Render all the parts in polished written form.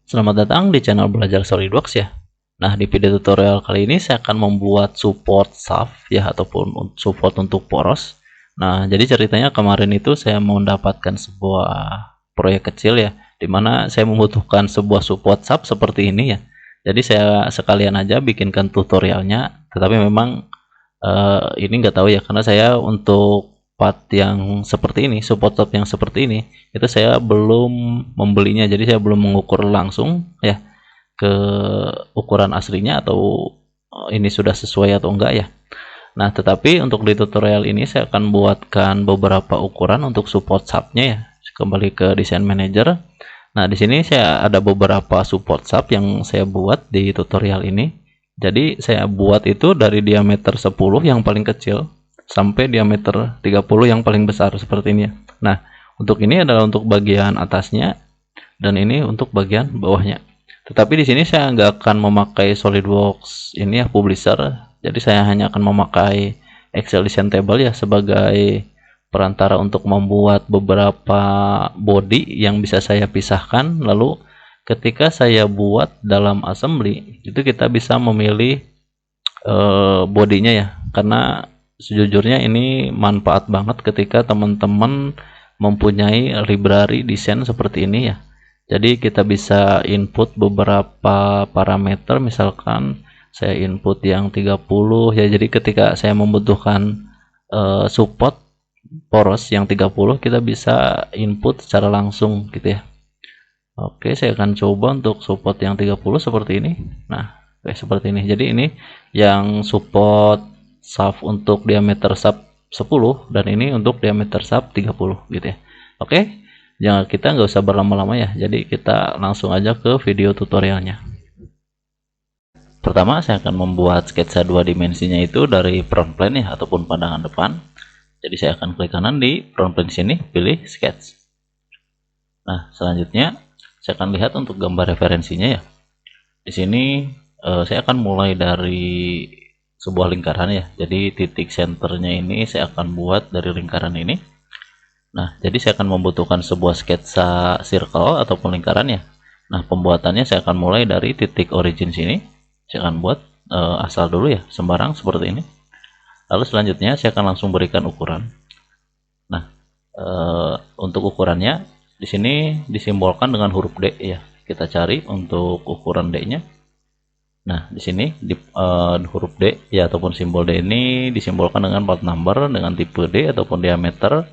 Selamat datang di channel Belajar SolidWorks ya. Nah, di video tutorial kali ini saya akan membuat support shaft ya, ataupun support untuk poros. Nah, jadi ceritanya kemarin itu saya mendapatkan sebuah proyek kecil ya, dimana saya membutuhkan sebuah support shaft seperti ini ya. Jadi saya sekalian aja bikinkan tutorialnya, tetapi memang ini nggak tahu ya, karena saya untuk part yang seperti ini, support top yang seperti ini, itu saya belum membelinya, jadi saya belum mengukur langsung ya ke ukuran aslinya atau ini sudah sesuai atau enggak ya. Nah, tetapi untuk di tutorial ini saya akan buatkan beberapa ukuran untuk support subnya ya. Kembali ke desain manager. Nah, di sini saya ada beberapa support sub yang saya buat di tutorial ini. Jadi saya buat itu dari diameter 10 yang paling kecil sampai diameter 30 yang paling besar seperti ini ya. Nah, untuk ini adalah untuk bagian atasnya dan ini untuk bagian bawahnya. Tetapi di sini saya nggak akan memakai SolidWorks ini ya, publisher. Jadi saya hanya akan memakai Excel Design Table ya sebagai perantara untuk membuat beberapa body yang bisa saya pisahkan. Lalu ketika saya buat dalam assembly itu kita bisa memilih bodinya ya, karena sejujurnya ini manfaat banget ketika teman-teman mempunyai library desain seperti ini ya. Jadi kita bisa input beberapa parameter, misalkan saya input yang 30 ya, jadi ketika saya membutuhkan support poros yang 30 kita bisa input secara langsung gitu ya. Oke, saya akan coba untuk support yang 30 seperti ini. Nah, seperti ini. Jadi ini yang support shaft untuk diameter shaft 10 dan ini untuk diameter shaft 30 gitu ya. Oke, jangan, kita nggak usah berlama-lama ya. Jadi kita langsung aja ke video tutorialnya. Pertama saya akan membuat sketsa dua dimensinya itu dari front plane ya, ataupun pandangan depan. Jadi saya akan klik kanan di front plane sini, pilih sketch. Nah, selanjutnya saya akan lihat untuk gambar referensinya ya. Di sini saya akan mulai dari sebuah lingkaran ya. Jadi titik senternya ini saya akan buat dari lingkaran ini. Nah, jadi saya akan membutuhkan sebuah sketsa circle ataupun lingkaran ya. Nah, pembuatannya saya akan mulai dari titik origin sini. Saya akan buat asal dulu ya, sembarang seperti ini. Lalu selanjutnya saya akan langsung berikan ukuran. Nah, untuk ukurannya di sini disimbolkan dengan huruf D ya. Kita cari untuk ukuran D-nya. Nah, di sini huruf D ya, ataupun simbol D ini disimbolkan dengan part number dengan tipe D ataupun diameter.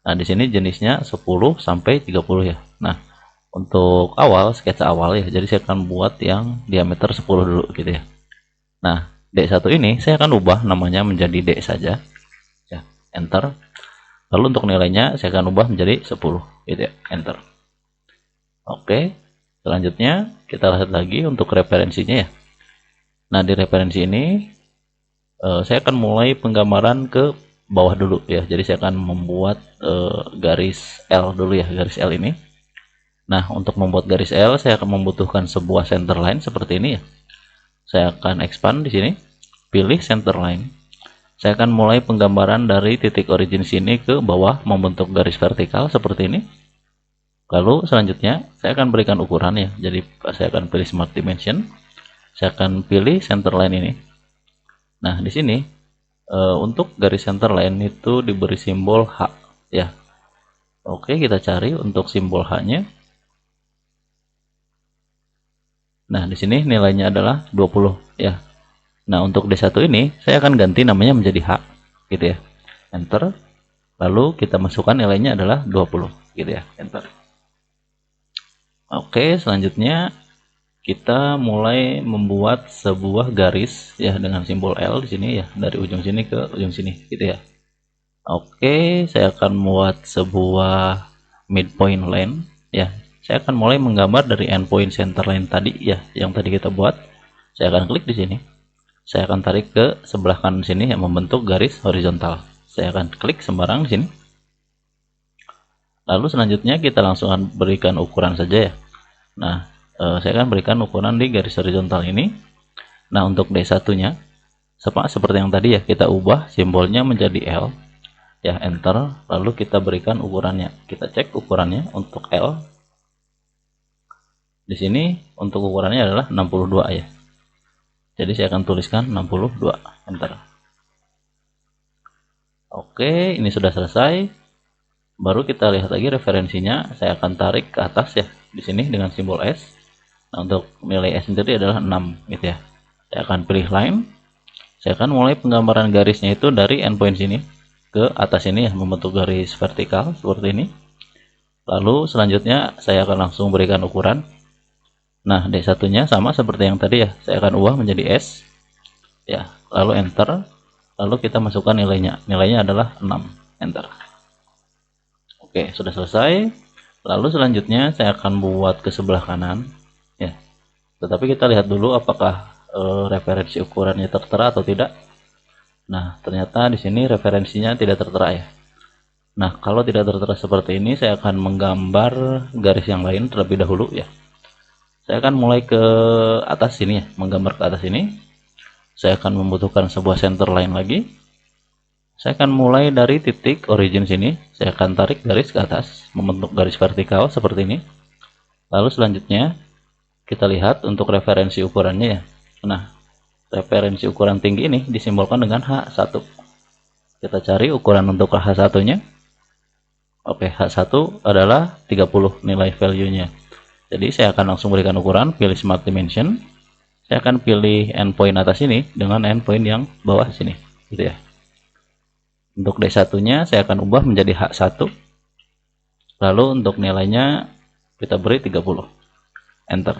Nah, di sini jenisnya 10 sampai 30 ya. Nah, untuk awal, sketsa awal ya, jadi saya akan buat yang diameter 10 dulu gitu ya. Nah, D1 ini saya akan ubah namanya menjadi D saja ya, enter. Lalu untuk nilainya saya akan ubah menjadi 10 gitu ya, enter. Oke, selanjutnya kita lihat lagi untuk referensinya ya. Nah, di referensi ini saya akan mulai penggambaran ke bawah dulu ya. Jadi saya akan membuat garis L dulu ya, garis L ini. Nah, untuk membuat garis L saya akan membutuhkan sebuah center line seperti ini ya. Saya akan expand di sini, pilih center line. Saya akan mulai penggambaran dari titik origin sini ke bawah membentuk garis vertikal seperti ini. Lalu selanjutnya saya akan berikan ukuran ya. Jadi saya akan pilih smart dimension. Saya akan pilih center line ini. Nah, di sini untuk garis center line itu diberi simbol H ya. Oke, kita cari untuk simbol H-nya. Nah, di sini nilainya adalah 20 ya. Nah, untuk D1 ini saya akan ganti namanya menjadi H gitu ya. Enter. Lalu kita masukkan nilainya adalah 20 gitu ya. Enter. Oke, selanjutnya kita mulai membuat sebuah garis ya dengan simbol L di sini ya, dari ujung sini ke ujung sini gitu ya. Oke, saya akan membuat sebuah midpoint line ya. Saya akan mulai menggambar dari endpoint center line tadi ya, yang tadi kita buat. Saya akan klik di sini. Saya akan tarik ke sebelah kanan sini yang membentuk garis horizontal. Saya akan klik sembarang di sini. Lalu selanjutnya kita langsung akan berikan ukuran saja ya. Nah, saya akan berikan ukuran di garis horizontal ini. Nah, untuk D1-nya seperti yang tadi ya, kita ubah simbolnya menjadi L. Ya, enter. Lalu kita berikan ukurannya. Kita cek ukurannya untuk L. Di sini untuk ukurannya adalah 62 ya. Jadi saya akan tuliskan 62, enter. Oke, ini sudah selesai. Baru kita lihat lagi referensinya. Saya akan tarik ke atas ya, di sini dengan simbol S. Nah, untuk nilai S sendiri adalah 6 gitu ya. Saya akan pilih line. Saya akan mulai penggambaran garisnya itu dari endpoint sini ke atas ini ya, membentuk garis vertikal seperti ini. Lalu selanjutnya saya akan langsung berikan ukuran. Nah, D1-nya sama seperti yang tadi ya. Saya akan ubah menjadi S. Ya, lalu enter. Lalu kita masukkan nilainya. Nilainya adalah 6. Enter. Oke, sudah selesai. Lalu selanjutnya saya akan buat ke sebelah kanan. Ya. Tetapi kita lihat dulu apakah referensi ukurannya tertera atau tidak. Nah, ternyata di sini referensinya tidak tertera ya. Nah, kalau tidak tertera seperti ini, saya akan menggambar garis yang lain terlebih dahulu ya. Saya akan mulai ke atas sini ya, menggambar ke atas ini. Saya akan membutuhkan sebuah center line lagi. Saya akan mulai dari titik origin sini. Saya akan tarik garis ke atas, membentuk garis vertikal seperti ini. Lalu selanjutnya, kita lihat untuk referensi ukurannya ya. Nah, referensi ukuran tinggi ini disimbolkan dengan H1. Kita cari ukuran untuk H1-nya. Oke, H1 adalah 30 nilai value-nya. Jadi saya akan langsung berikan ukuran, pilih Smart Dimension. Saya akan pilih endpoint atas ini dengan endpoint yang bawah sini, gitu ya. Untuk D1-nya saya akan ubah menjadi H1. Lalu untuk nilainya kita beri 30. Enter.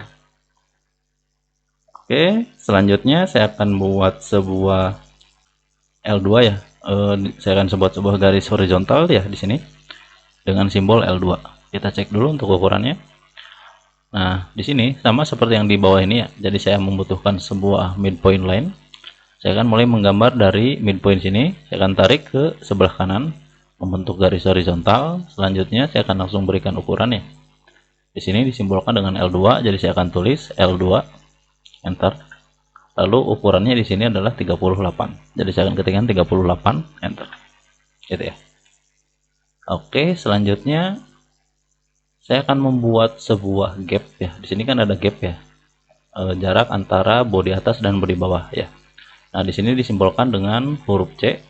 Oke, selanjutnya saya akan buat sebuah L2 ya. Saya akan buat sebuah garis horizontal ya di sini dengan simbol L2. Kita cek dulu untuk ukurannya. Nah, di sini sama seperti yang di bawah ini ya. Jadi saya membutuhkan sebuah midpoint line. Saya akan mulai menggambar dari midpoint sini. Saya akan tarik ke sebelah kanan, membentuk garis horizontal. Selanjutnya saya akan langsung berikan ukurannya. Di sini disimbolkan dengan L2, jadi saya akan tulis L2, enter. Lalu ukurannya di sini adalah 38. Jadi saya akan ketikkan 38, enter. Gitu ya. Oke, selanjutnya saya akan membuat sebuah gap ya. Di sini kan ada gap ya, jarak antara bodi atas dan bodi bawah ya. Nah, di sini disimbolkan dengan huruf C.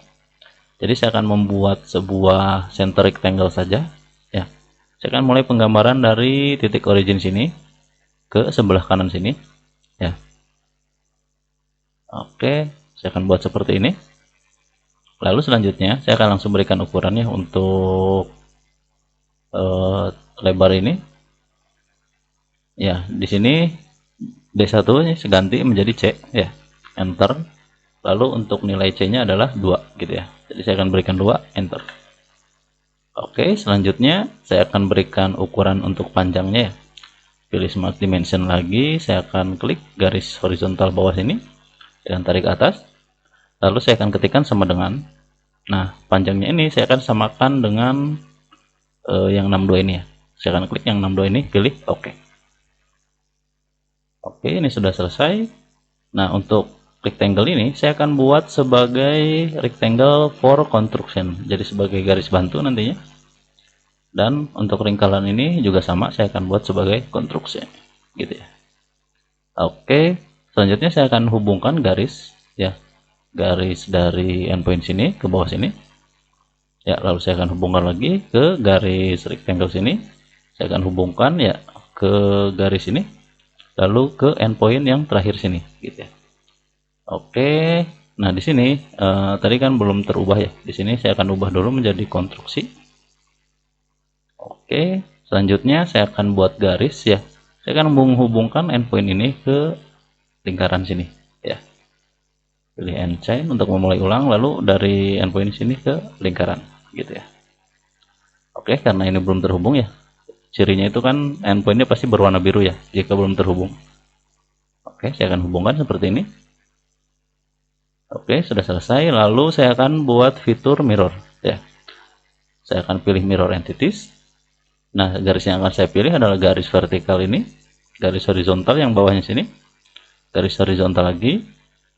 Jadi saya akan membuat sebuah center rectangle saja ya. Saya akan mulai penggambaran dari titik origin sini ke sebelah kanan sini ya. Oke, saya akan buat seperti ini. Lalu selanjutnya saya akan langsung berikan ukurannya untuk lebar ini ya. Di sini D1 nya ganti menjadi C ya, enter. Lalu untuk nilai C nya adalah 2 gitu ya. Jadi saya akan berikan 2, enter. Oke, selanjutnya saya akan berikan ukuran untuk panjangnya ya. Pilih Smart Dimension lagi, saya akan klik garis horizontal bawah sini dan tarik ke atas. Lalu saya akan ketikkan sama dengan, nah panjangnya ini saya akan samakan dengan yang 62 ini ya. Saya akan klik yang 62 ini, pilih OK. Oke, ini sudah selesai. Nah, untuk rectangle ini saya akan buat sebagai rectangle for construction, jadi sebagai garis bantu nantinya. Dan untuk lingkaran ini juga sama, saya akan buat sebagai construction gitu ya. Oke, selanjutnya saya akan hubungkan garis ya, garis dari endpoint sini ke bawah sini ya. Lalu saya akan hubungkan lagi ke garis rectangle sini. Saya akan hubungkan ya ke garis ini, lalu ke endpoint yang terakhir sini gitu ya. Oke, nah di sini tadi kan belum terubah ya. Di sini saya akan ubah dulu menjadi konstruksi. Oke, selanjutnya saya akan buat garis ya. Saya akan menghubungkan endpoint ini ke lingkaran sini ya. Pilih end chain untuk memulai ulang, lalu dari endpoint sini ke lingkaran gitu ya. Oke, karena ini belum terhubung ya. Cirinya itu kan endpointnya pasti berwarna biru ya jika belum terhubung. Oke, saya akan hubungkan seperti ini. Oke, sudah selesai. Lalu saya akan buat fitur mirror ya. Saya akan pilih mirror entities. Nah, garis yang akan saya pilih adalah garis vertikal ini, garis horizontal yang bawahnya sini, garis horizontal lagi,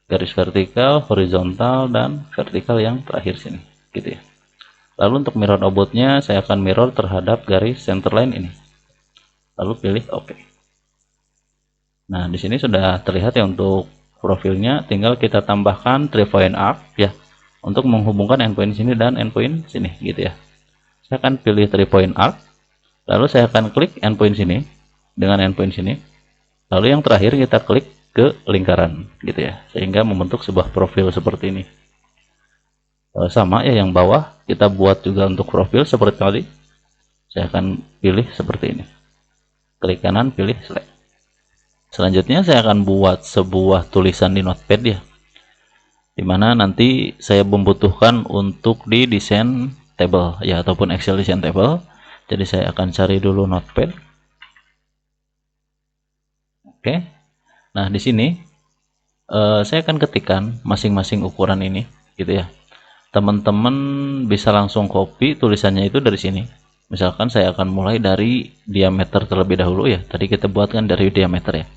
garis vertikal, horizontal, dan vertikal yang terakhir sini gitu ya. Lalu untuk mirror obotnya saya akan mirror terhadap garis centerline ini. Lalu pilih OK. Nah, di sini sudah terlihat ya untuk profilnya, tinggal kita tambahkan 3-point arc ya untuk menghubungkan endpoint sini dan endpoint sini gitu ya. Saya akan pilih 3-point arc, lalu saya akan klik endpoint sini dengan endpoint sini, lalu yang terakhir kita klik ke lingkaran gitu ya, sehingga membentuk sebuah profil seperti ini. Sama ya, yang bawah kita buat juga untuk profil seperti tadi. Saya akan pilih seperti ini, klik kanan pilih select. Selanjutnya saya akan buat sebuah tulisan di notepad ya, dimana nanti saya membutuhkan untuk di desain table ya, ataupun Excel desain table. Jadi saya akan cari dulu notepad. Oke, nah di sini saya akan ketikkan masing-masing ukuran ini gitu ya. Teman-teman bisa langsung copy tulisannya itu dari sini. Misalkan saya akan mulai dari diameter terlebih dahulu ya, tadi kita buatkan dari diameter ya.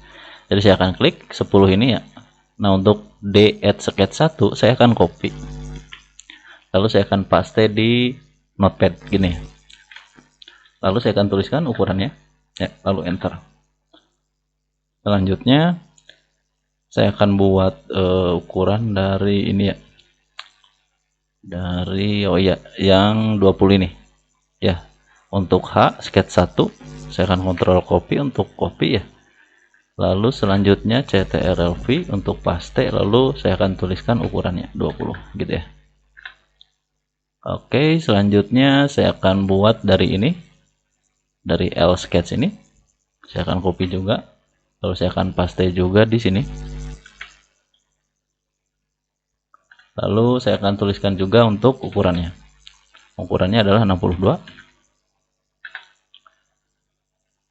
Jadi saya akan klik 10 ini ya. Nah, untuk D add sketch 1 saya akan copy, lalu saya akan paste di notepad gini, lalu saya akan tuliskan ukurannya ya, lalu enter. Selanjutnya saya akan buat ukuran dari ini ya, dari yang 20 ini ya. Untuk H sketch 1 saya akan kontrol copy untuk copy ya, lalu selanjutnya CTRL-V untuk paste, lalu saya akan tuliskan ukurannya 20 gitu ya. Oke, selanjutnya saya akan buat dari ini, dari L sketch ini saya akan copy juga, lalu saya akan paste juga di sini, lalu saya akan tuliskan juga untuk ukurannya adalah 62.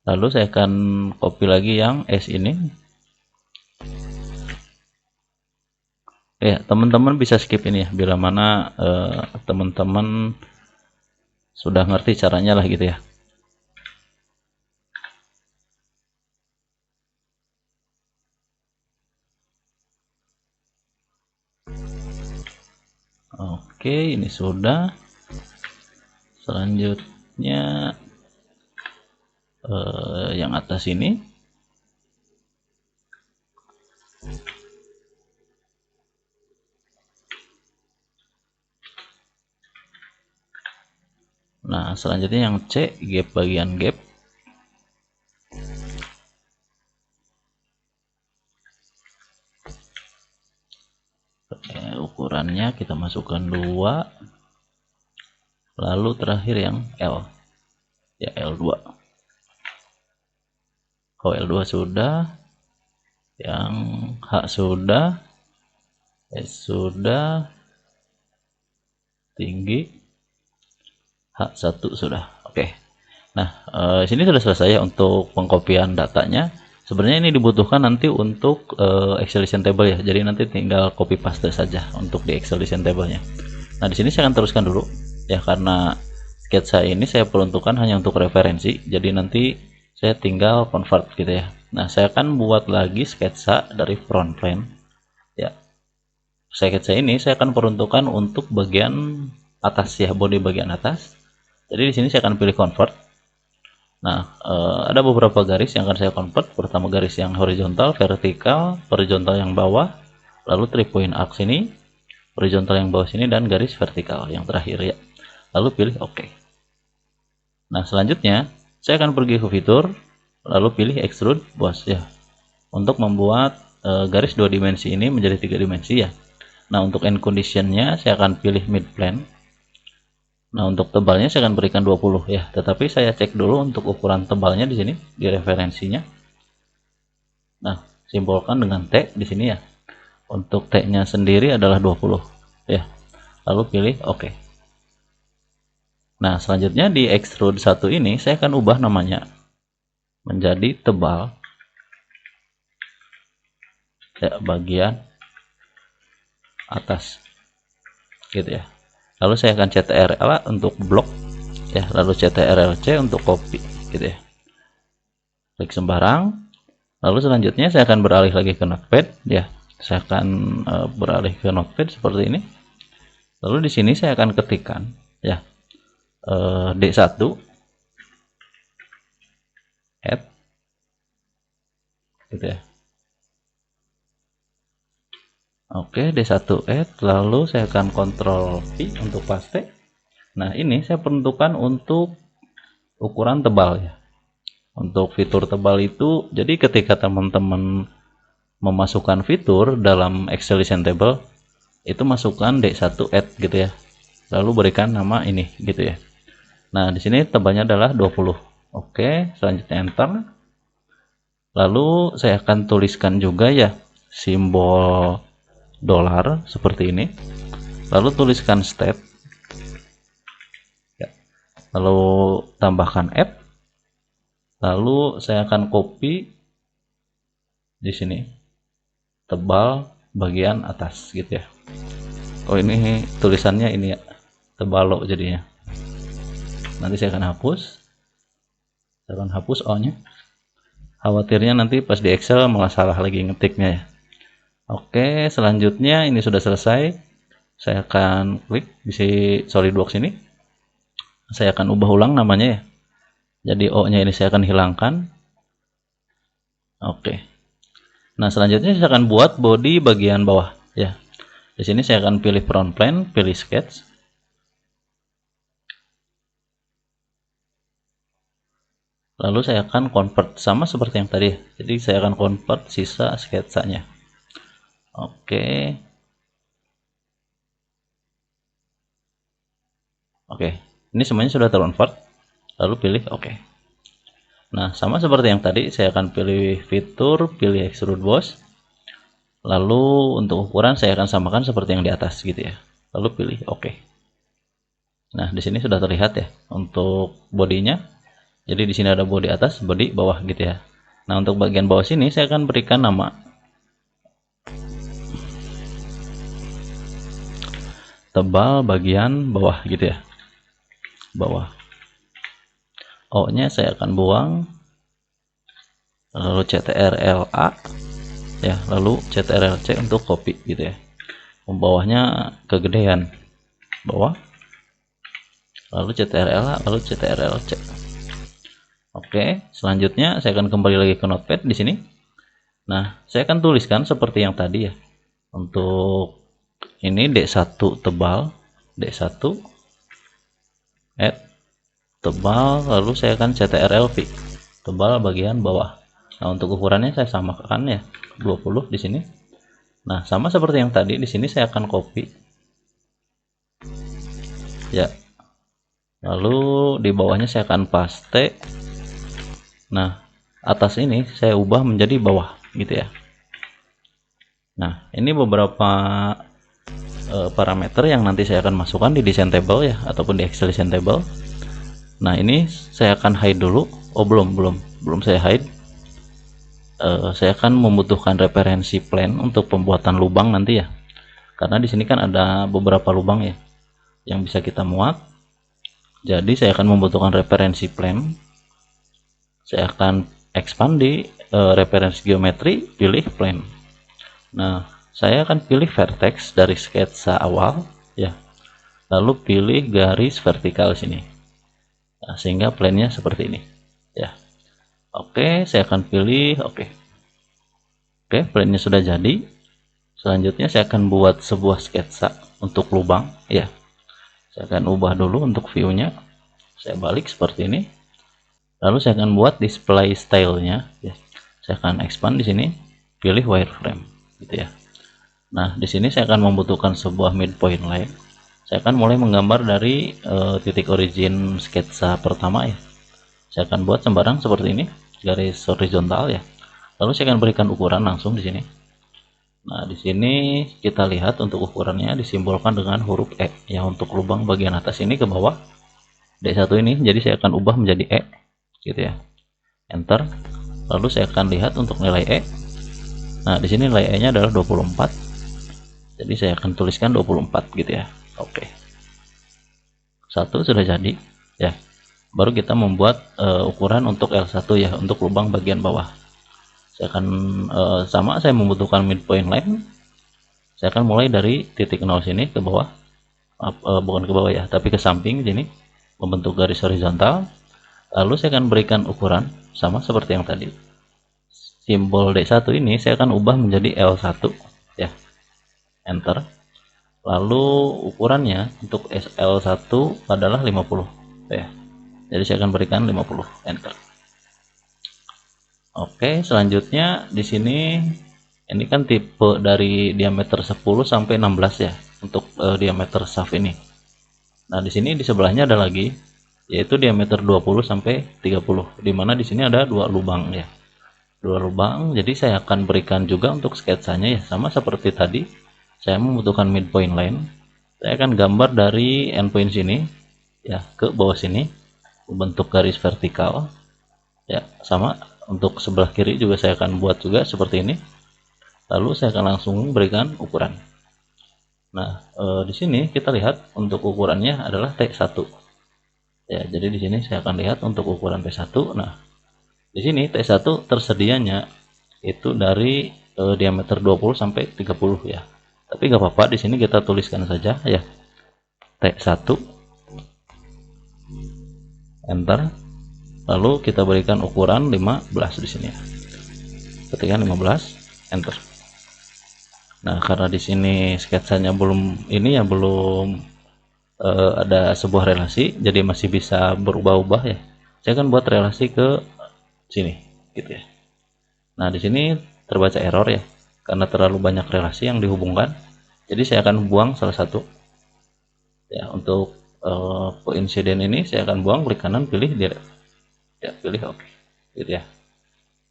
Lalu saya akan copy lagi yang S ini ya. Teman-teman bisa skip ini ya, bila mana teman-teman sudah ngerti caranya lah gitu ya. Oke, ini sudah. Selanjutnya yang atas ini. Nah, selanjutnya yang C, gap, bagian gap. Ukurannya kita masukkan 2, lalu terakhir yang L ya, L2. Kalau L2 sudah, yang H sudah, S sudah, tinggi, H1 sudah. Oke. Nah, sini sudah selesai ya untuk pengkopian datanya. Sebenarnya ini dibutuhkan nanti untuk Excel design table ya. Jadi nanti tinggal copy paste saja untuk di Excel design table-nya. Nah, di sini saya akan teruskan dulu ya, karena sketsa ini saya peruntukkan hanya untuk referensi. Jadi nanti saya tinggal convert gitu ya. Nah, saya akan buat lagi sketsa dari front plane ya. Sketsa ini saya akan peruntukkan untuk bagian atas ya, body bagian atas. Jadi di sini saya akan pilih convert. Nah, ada beberapa garis yang akan saya convert. Pertama garis yang horizontal, vertikal, horizontal yang bawah, lalu 3-point arc sini, horizontal yang bawah sini, dan garis vertikal yang terakhir ya. Lalu pilih OK. Nah, selanjutnya saya akan pergi ke fitur, lalu pilih extrude boss ya, untuk membuat garis 2 dimensi ini menjadi 3 dimensi ya. Nah, untuk end conditionnya saya akan pilih mid plane. Nah, untuk tebalnya saya akan berikan 20 ya, tetapi saya cek dulu untuk ukuran tebalnya di sini di referensinya. Nah, simbolkan dengan T di sini ya. Untuk T-nya sendiri adalah 20 ya. Lalu pilih OK. Nah, selanjutnya di extrude 1 ini saya akan ubah namanya menjadi tebal ya, bagian atas gitu ya. Lalu saya akan CTRL untuk blok ya, lalu CTRL-C untuk copy gitu ya. Klik sembarang. Lalu selanjutnya saya akan beralih lagi ke notepad ya. Saya akan beralih ke notepad seperti ini. Lalu di sini saya akan ketikkan ya, D1 add gitu ya. Oke, D1 add, lalu saya akan Ctrl V untuk paste. Nah, ini saya peruntukkan untuk ukuran tebal ya. Untuk fitur tebal itu, jadi ketika teman-teman memasukkan fitur dalam Excel Listen Table, itu masukkan D1 add gitu ya. Lalu berikan nama ini gitu ya. Nah, di sini tebalnya adalah 20. Oke, selanjutnya enter. Lalu saya akan tuliskan juga ya simbol dolar seperti ini. Lalu tuliskan state. Ya. Lalu tambahkan add. Lalu saya akan copy di sini tebal bagian atas gitu ya. Oh, ini tulisannya ini ya, tebalo jadinya. Nanti saya akan hapus. Saya akan hapus O-nya. Khawatirnya nanti pas di Excel malah salah lagi ngetiknya ya. Oke, selanjutnya ini sudah selesai. Saya akan klik di SolidWorks ini. Saya akan ubah ulang namanya ya. Jadi O-nya ini saya akan hilangkan. Oke. Nah, selanjutnya saya akan buat body bagian bawah ya. Di sini saya akan pilih front plane, pilih sketch. Lalu saya akan convert sama seperti yang tadi. Jadi saya akan convert sisa sketsanya. Oke. Oke. Ini semuanya sudah terconvert. Lalu pilih oke. Nah, sama seperti yang tadi, saya akan pilih fitur, pilih extrude boss. Lalu untuk ukuran saya akan samakan seperti yang di atas gitu ya. Lalu pilih oke. Nah, di sini sudah terlihat ya untuk bodinya. Jadi di sini ada bodi atas, bodi bawah gitu ya. Nah, untuk bagian bawah sini saya akan berikan nama tebal bagian bawah gitu ya. Bawah. O-nya saya akan buang. Lalu CTRL-A ya, lalu CTRL-C untuk copy gitu ya. Bawahnya kegedean. Bawah. Lalu CTRL-A, lalu CTRL-C. Oke, selanjutnya saya akan kembali lagi ke Notepad di sini. Nah, saya akan tuliskan seperti yang tadi ya. Untuk ini D1 tebal, D1 add tebal, lalu saya akan CTRL-V tebal bagian bawah. Nah, untuk ukurannya saya samakan ya 20 di sini. Nah, sama seperti yang tadi di sini saya akan copy ya. Lalu di bawahnya saya akan paste. Nah, atas ini saya ubah menjadi bawah gitu ya. Nah, ini beberapa parameter yang nanti saya akan masukkan di design table ya, ataupun di Excel design table. Nah, ini saya akan hide dulu. Oh, belum saya hide. Saya akan membutuhkan referensi plan untuk pembuatan lubang nanti ya, karena di sini kan ada beberapa lubang ya yang bisa kita muat. Jadi saya akan membutuhkan referensi plan. Saya akan expand di referensi geometri, pilih plan. Nah, saya akan pilih vertex dari sketsa awal ya, lalu pilih garis vertikal sini. Nah, sehingga plannya seperti ini ya. Oke, saya akan pilih oke. Oke, plannya sudah jadi. Selanjutnya saya akan buat sebuah sketsa untuk lubang ya. Saya akan ubah dulu untuk view-nya. Saya balik seperti ini. Lalu saya akan buat display style-nya ya. Saya akan expand di sini, pilih wireframe gitu ya. Nah, di sini saya akan membutuhkan sebuah midpoint line. Saya akan mulai menggambar dari titik origin sketsa pertama ya. Saya akan buat sembarang seperti ini, garis horizontal ya. Lalu saya akan berikan ukuran langsung di sini. Nah, di sini kita lihat untuk ukurannya disimbolkan dengan huruf E ya, untuk lubang bagian atas ini ke bawah D1 ini. Jadi saya akan ubah menjadi E gitu ya. Enter. Lalu saya akan lihat untuk nilai E. Nah, di sini nilai E-nya adalah 24. Jadi saya akan tuliskan 24 gitu ya. Oke. Satu sudah jadi ya. Baru kita membuat ukuran untuk L1 ya, untuk lubang bagian bawah. Saya akan sama, saya membutuhkan midpoint line. Saya akan mulai dari titik 0 sini ke bawah, bukan ke bawah ya, tapi ke samping sini, membentuk garis horizontal. Lalu saya akan berikan ukuran sama seperti yang tadi. Simbol D1 ini saya akan ubah menjadi L1 ya. enter. Lalu ukurannya untuk SL1 adalah 50 ya. Jadi saya akan berikan 50, enter. Oke, selanjutnya di sini ini kan tipe dari diameter 10 sampai 16 ya untuk diameter shaft ini. Nah, di sini di sebelahnya ada lagi yaitu diameter 20 sampai 30, dimana di sini ada dua lubang ya. Dua lubang, jadi saya akan berikan juga untuk sketsanya ya, sama seperti tadi. Saya membutuhkan midpoint line. Saya akan gambar dari endpoint sini ya ke bawah sini, membentuk garis vertikal ya, sama untuk sebelah kiri juga saya akan buat juga seperti ini. Lalu saya akan langsung berikan ukuran. Nah, di sini kita lihat untuk ukurannya adalah T1 ya. Jadi di sini saya akan lihat untuk ukuran T1. Nah, di sini T1 tersedianya itu dari diameter 20 sampai 30 ya. Tapi nggak apa-apa, di sini kita tuliskan saja ya T1, enter. Lalu kita berikan ukuran 15 di sini ya. Ketikkan 15, enter. Nah, karena di sini sketsanya belum ini ya, belum ada sebuah relasi, jadi masih bisa berubah-ubah ya. Saya akan buat relasi ke sini gitu ya. Nah, di sini terbaca error ya, karena terlalu banyak relasi yang dihubungkan. Jadi saya akan buang salah satu ya. Untuk coincident ini saya akan buang, klik kanan, pilih direct ya, pilih oke gitu ya.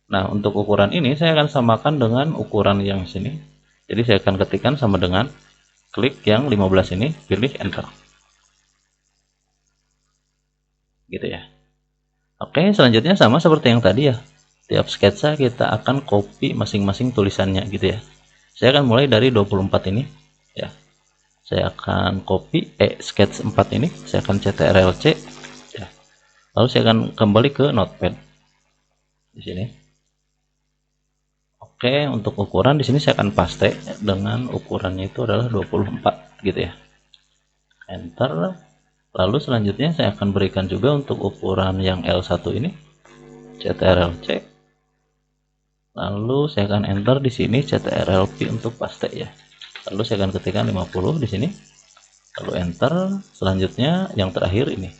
Nah, untuk ukuran ini saya akan samakan dengan ukuran yang sini. Jadi saya akan ketikkan sama dengan, klik yang 15 ini, pilih enter gitu ya. Oke, selanjutnya sama seperti yang tadi ya. Tiap sketsa kita akan copy masing-masing tulisannya gitu ya. Saya akan mulai dari 24 ini ya. Saya akan copy sketch 4 ini, saya akan CTRL-C ya. Lalu saya akan kembali ke notepad di sini. Oke, untuk ukuran di sini saya akan paste dengan ukurannya itu adalah 24 gitu ya. Enter. Lalu selanjutnya saya akan berikan juga untuk ukuran yang L1 ini, CTRL-C. Lalu saya akan enter di sini, CTRL-V untuk paste ya. Lalu saya akan ketikkan 50 di sini. Lalu enter. Selanjutnya yang terakhir ini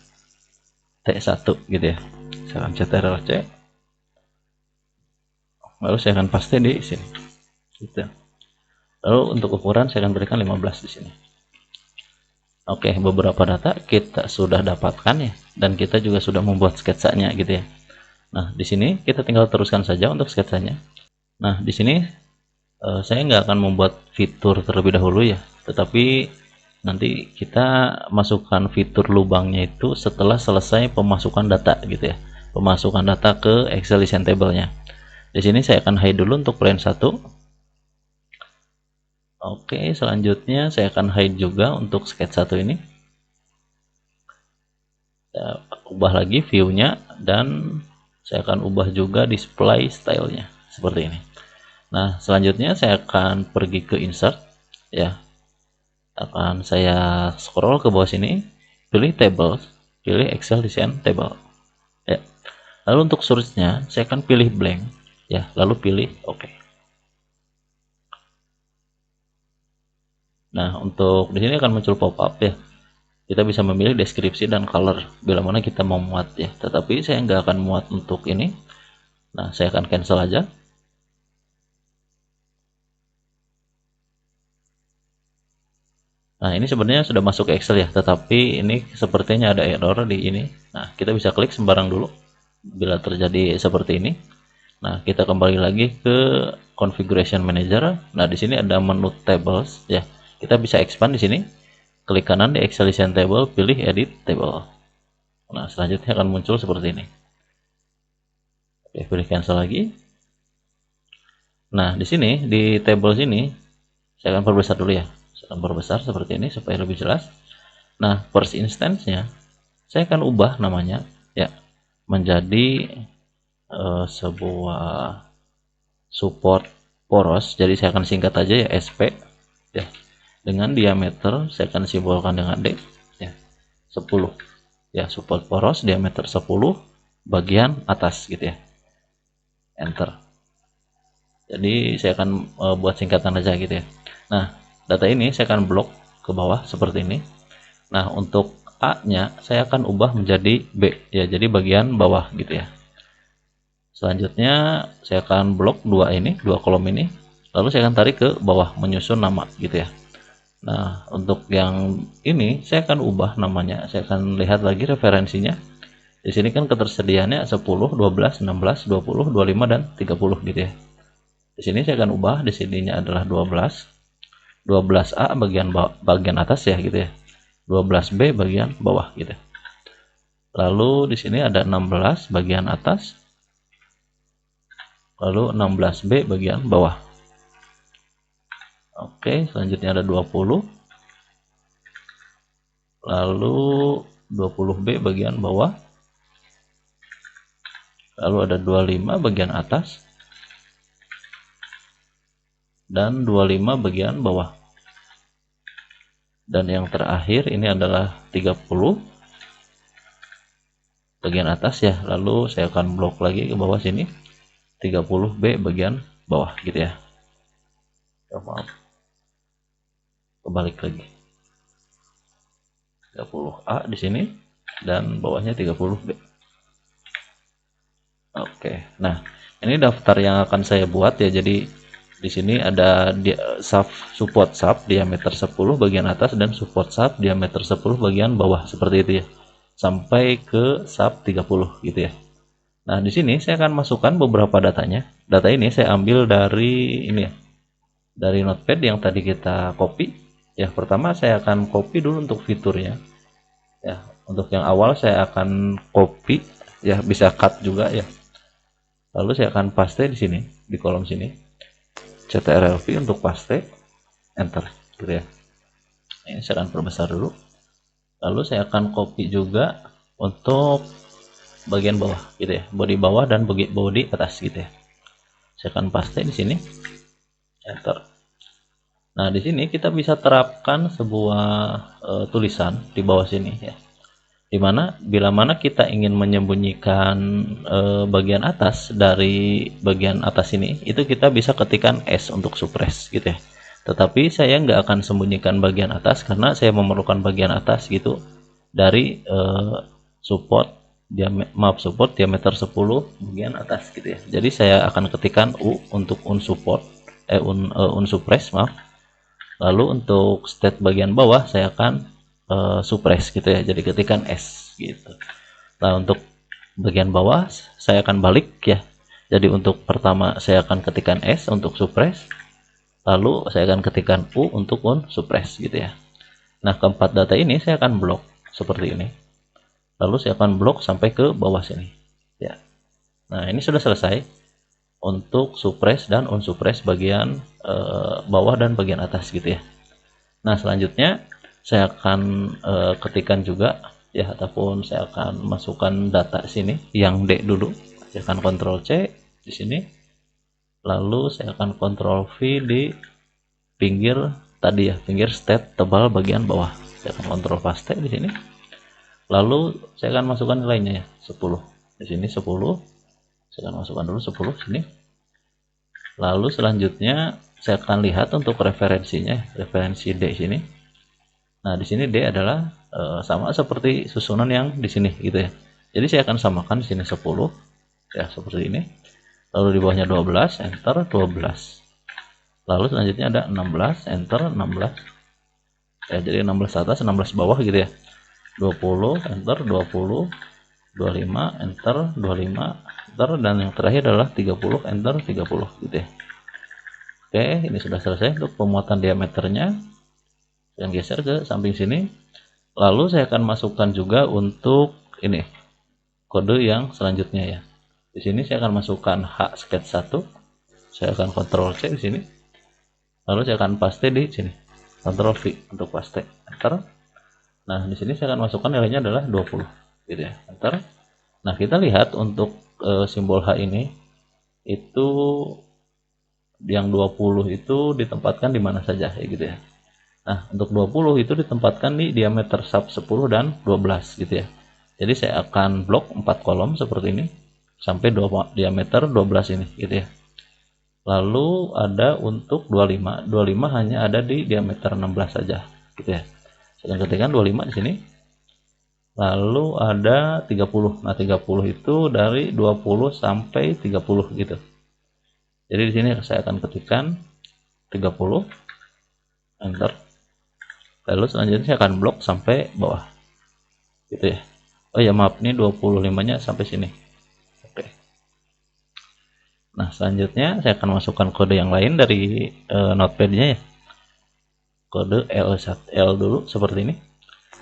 T1 gitu ya. Saya akan CTRL-C. Lalu saya akan paste di sini. Gitu. Lalu untuk ukuran saya akan berikan 15 di sini. Oke, beberapa data kita sudah dapatkan ya, dan kita juga sudah membuat sketsanya gitu ya. Nah, di sini kita tinggal teruskan saja untuk sketsanya. Nah, di sini saya nggak akan membuat fitur terlebih dahulu ya, tetapi nanti kita masukkan fitur lubangnya itu setelah selesai pemasukan data gitu ya, pemasukan data ke Excel Listen Table-nya. Di sini saya akan hide dulu untuk plan 1. Oke, selanjutnya saya akan hide juga untuk sketch 1 ini. Saya ubah lagi view-nya, dan saya akan ubah juga display style-nya seperti ini. Nah, selanjutnya saya akan pergi ke insert ya. Akan saya scroll ke bawah sini, pilih table, pilih Excel Listen Table ya. Lalu untuk search-nya saya akan pilih blank ya, lalu pilih oke. Nah, untuk di sini akan muncul pop-up ya. Kita bisa memilih deskripsi dan color bila mana kita mau muat ya. Tetapi saya nggak akan muat untuk ini. Nah, saya akan cancel aja. Nah, ini sebenarnya sudah masuk ke Excel ya, tetapi ini sepertinya ada error di ini. Nah, kita bisa klik sembarang dulu bila terjadi seperti ini. Nah, kita kembali lagi ke Configuration Manager. Nah, di sini ada menu Tables ya. Kita bisa expand di sini. Klik kanan di Excel Listen Table, pilih Edit Table. Nah, selanjutnya akan muncul seperti ini. Oke, pilih cancel lagi. Nah, di sini di table sini saya akan perbesar dulu ya. Saya akan perbesar seperti ini supaya lebih jelas. Nah, first instance-nya saya akan ubah namanya ya menjadi sebuah support poros. Jadi saya akan singkat aja ya, SP ya. Dengan diameter saya akan simbolkan dengan D ya, 10 ya, support poros diameter 10 bagian atas gitu ya. Enter. Jadi saya akan buat singkatan aja gitu ya. Nah, data ini saya akan blok ke bawah seperti ini. Nah, untuk A-nya saya akan ubah menjadi B ya, jadi bagian bawah gitu ya. Selanjutnya saya akan blok dua kolom ini, lalu saya akan tarik ke bawah menyusun nama gitu ya. Nah, untuk yang ini saya akan ubah namanya. Saya akan lihat lagi referensinya. Di sini kan ketersediaannya 10, 12, 16, 20, 25 dan 30 gitu ya. Di sini saya akan ubah, di sininya adalah 12. 12A bagian atas ya gitu ya. 12B bagian bawah gitu. Lalu di sini ada 16 bagian atas. Lalu 16B bagian bawah. Oke, selanjutnya ada 20. Lalu 20B bagian bawah. Lalu ada 25 bagian atas. Dan 25 bagian bawah. Dan yang terakhir ini adalah 30 bagian atas ya. Lalu saya akan blok lagi ke bawah sini. 30B bagian bawah gitu ya. Maaf. Kebalik lagi. 30A di sini dan bawahnya 30B. Oke. Nah, ini daftar yang akan saya buat ya. Jadi di sini ada support sub diameter 10 bagian atas dan support sub diameter 10 bagian bawah seperti itu ya. Sampai ke sub 30 gitu ya. Nah, di sini saya akan masukkan beberapa datanya. Data ini saya ambil dari ini ya. Dari notepad yang tadi kita copy. Ya, pertama saya akan copy dulu untuk fiturnya. Ya, untuk yang awal saya akan copy ya, bisa cut juga ya. Lalu saya akan paste di sini di kolom sini. CTRL-V untuk paste, enter gitu ya. Ini saya akan perbesar dulu. Lalu saya akan copy juga untuk bagian bawah gitu ya, body bawah dan body atas gitu ya. Saya akan paste di sini, enter. Nah, di sini kita bisa terapkan sebuah tulisan di bawah sini ya. Dimana bila mana kita ingin menyembunyikan bagian atas dari bagian atas ini, itu kita bisa ketikkan S untuk suppress gitu ya. Tetapi saya nggak akan sembunyikan bagian atas karena saya memerlukan bagian atas gitu dari support diameter 10 bagian atas gitu ya. Jadi saya akan ketikkan U untuk unsupport unsuppress maaf. Lalu untuk state bagian bawah saya akan suppress gitu ya, jadi ketikkan S gitu. Nah, untuk bagian bawah saya akan balik ya, jadi untuk pertama saya akan ketikkan S untuk suppress, lalu saya akan ketikkan U untuk unsuppress gitu ya. Nah, keempat data ini saya akan blok seperti ini, lalu saya akan blok sampai ke bawah sini ya. Nah, ini sudah selesai untuk suppress dan unsuppress bagian bawah dan bagian atas gitu ya. Nah, selanjutnya saya akan ketikkan juga ya, ataupun saya akan masukkan data sini yang D dulu. Saya akan Ctrl C di sini, lalu saya akan Ctrl V di pinggir tadi ya, pinggir state tebal bagian bawah. Saya akan Ctrl paste di sini, lalu saya akan masukkan nilainya ya, 10 di sini 10. Saya akan masukkan dulu 10 sini, lalu selanjutnya saya akan lihat untuk referensinya, referensi D sini. Nah, di sini D adalah sama seperti susunan yang di sini gitu ya. Jadi saya akan samakan di sini 10 ya, seperti ini. Lalu di bawahnya 12, enter 12. Lalu selanjutnya ada 16, enter 16. Ya, jadi 16 atas, 16 bawah gitu ya. 20, enter 20, 25, enter 25, enter, dan yang terakhir adalah 30, enter 30 gitu ya. Oke, ini sudah selesai untuk pemuatan diameternya. Dan geser ke samping sini, lalu saya akan masukkan juga untuk ini kode yang selanjutnya ya. Di sini saya akan masukkan H sketch 1, saya akan Ctrl C di sini, lalu saya akan paste di sini, Ctrl V untuk paste, enter. Nah, di sini saya akan masukkan nilainya adalah 20 gitu ya, enter. Nah, kita lihat untuk simbol H ini itu yang 20 itu ditempatkan di mana saja ya gitu ya. Nah, untuk 20 itu ditempatkan di diameter sub 10 dan 12 gitu ya. Jadi saya akan blok 4 kolom seperti ini sampai diameter 12 ini gitu ya. Lalu ada untuk 25 hanya ada di diameter 16 saja gitu ya. Saya ketikkan 25 di sini. Lalu ada 30. Nah, 30 itu dari 20 sampai 30 gitu. Jadi di sini saya akan ketikkan 30, enter. Lalu selanjutnya saya akan blok sampai bawah. Gitu ya. Oh ya, maaf, ini 25-nya sampai sini. Oke. Nah, selanjutnya saya akan masukkan kode yang lain dari notepad-nya ya. Kode L dulu seperti ini.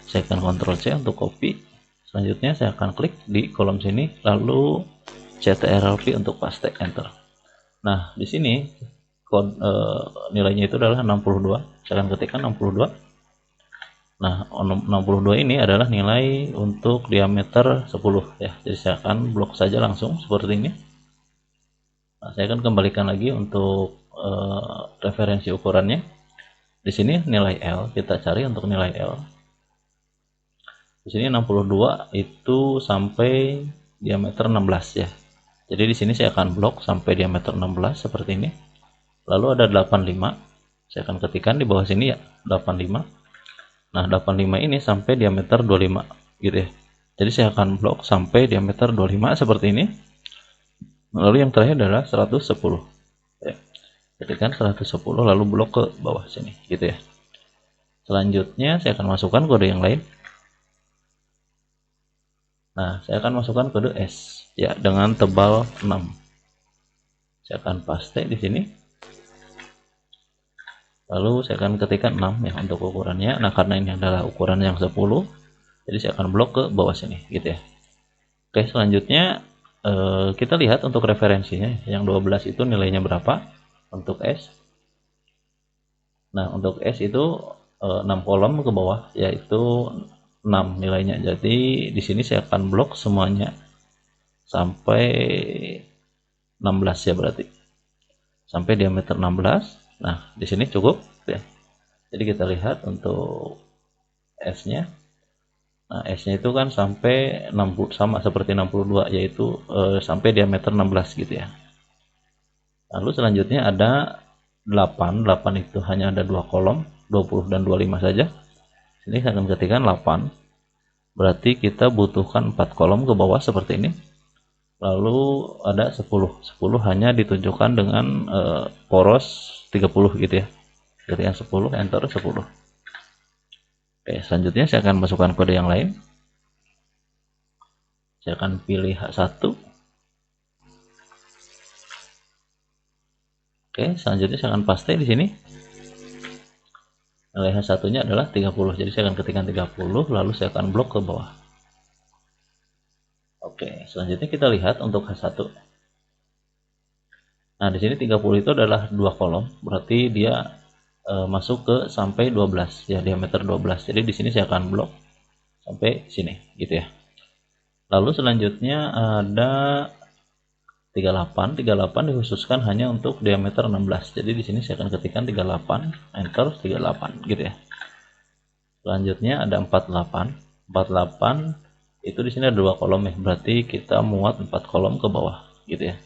Saya akan Ctrl C untuk copy. Selanjutnya saya akan klik di kolom sini, lalu CTRL-V untuk paste, enter. Nah, di sini nilainya itu adalah 62. Saya akan ketikkan 62. Nah, 62 ini adalah nilai untuk diameter 10 ya. Jadi saya akan blok saja langsung seperti ini. Nah, saya akan kembalikan lagi untuk referensi ukurannya. Di sini nilai L, kita cari untuk nilai L. Di sini 62 itu sampai diameter 16 ya. Jadi di sini saya akan blok sampai diameter 16 seperti ini. Lalu ada 85. Saya akan ketikkan di bawah sini ya, 85. Nah, 85 ini sampai diameter 25 gitu ya. Jadi saya akan blok sampai diameter 25 seperti ini. Lalu yang terakhir adalah 110. Ya. Ketikkan 110 lalu blok ke bawah sini gitu ya. Selanjutnya saya akan masukkan kode yang lain. Nah, saya akan masukkan kode S ya dengan tebal 6. Saya akan paste di sini. Lalu saya akan ketikkan 6 ya untuk ukurannya. Nah, karena ini adalah ukuran yang 10, jadi saya akan blok ke bawah sini gitu ya. Oke, selanjutnya kita lihat untuk referensinya. Yang 12 itu nilainya berapa untuk S. Nah, untuk S itu 6 kolom ke bawah, yaitu 6 nilainya. Jadi di sini saya akan blok semuanya sampai 16 ya berarti. Sampai diameter 16. Nah, di sini cukup ya. Jadi kita lihat untuk S-nya. Nah, S-nya itu kan sampai 60, sama seperti 62, yaitu sampai diameter 16 gitu ya. Lalu selanjutnya ada 8. 8 itu hanya ada 2 kolom, 20 dan 25 saja. Sini saya akan ketikkan 8. Berarti kita butuhkan 4 kolom ke bawah seperti ini. Lalu ada 10. 10 hanya ditunjukkan dengan poros 30 gitu ya. Ketikkan 10, enter 10. Oke, selanjutnya saya akan masukkan kode yang lain. Saya akan pilih H1. Oke, selanjutnya saya akan paste di sini. Nilai H1-nya adalah 30. Jadi saya akan ketikkan 30, lalu saya akan blok ke bawah. Oke, selanjutnya kita lihat untuk H1. Nah, di sini 30 itu adalah 2 kolom, berarti dia masuk ke sampai 12 ya, diameter 12. Jadi di sini saya akan blok sampai sini gitu ya. Lalu selanjutnya ada 38. 38 dikhususkan hanya untuk diameter 16. Jadi di sini saya akan ketikkan 38, enter 38 gitu ya. Selanjutnya ada 48. 48 itu di sini ada 2 kolom ya, berarti kita muat 4 kolom ke bawah gitu ya.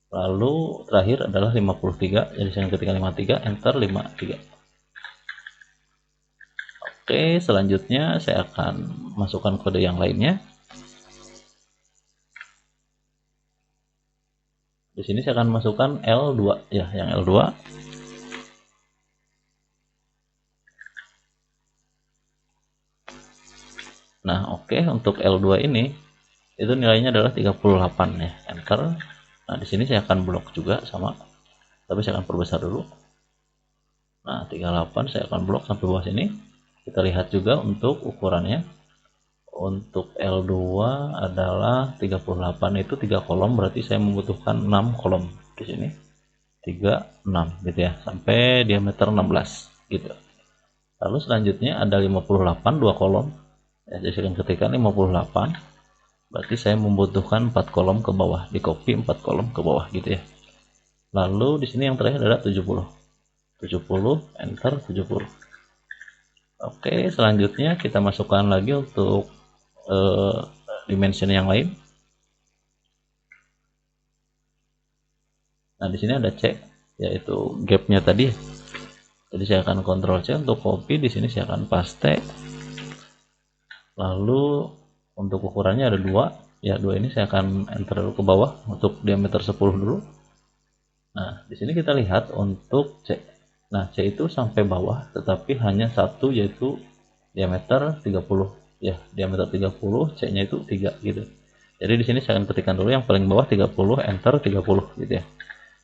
Lalu terakhir adalah 53, jadi saya ketikkan 53, enter 53. Oke, selanjutnya saya akan masukkan kode yang lainnya. Di sini saya akan masukkan L2 ya, yang L2. Nah, oke, untuk L2 ini itu nilainya adalah 38 ya, enter. Nah, di sini saya akan blok juga sama, tapi saya akan perbesar dulu. Nah, 38 saya akan blok sampai bawah sini. Kita lihat juga untuk ukurannya. Untuk L2 adalah 38, itu 3 kolom, berarti saya membutuhkan 6 kolom di sini. 3, 6 gitu ya, sampai diameter 16 gitu. Lalu selanjutnya ada 58, 2 kolom. Ya, jadi saya ketikkan 58. Berarti saya membutuhkan 4 kolom ke bawah, di copy 4 kolom ke bawah gitu ya. Lalu di sini yang terakhir adalah 70. 70, enter 70. Oke, selanjutnya kita masukkan lagi untuk dimension yang lain. Nah, di sini ada C, yaitu gapnya tadi. Jadi saya akan Ctrl C untuk copy, di sini saya akan paste. Lalu untuk ukurannya ada 2. Ya, 2 ini saya akan enter dulu ke bawah untuk diameter 10 dulu. Nah, di sini kita lihat untuk C. Nah, C itu sampai bawah, tetapi hanya satu, yaitu diameter 30. Ya, diameter 30, C-nya itu 3 gitu. Jadi di sini saya akan ketikkan dulu yang paling bawah 30, enter 30 gitu ya.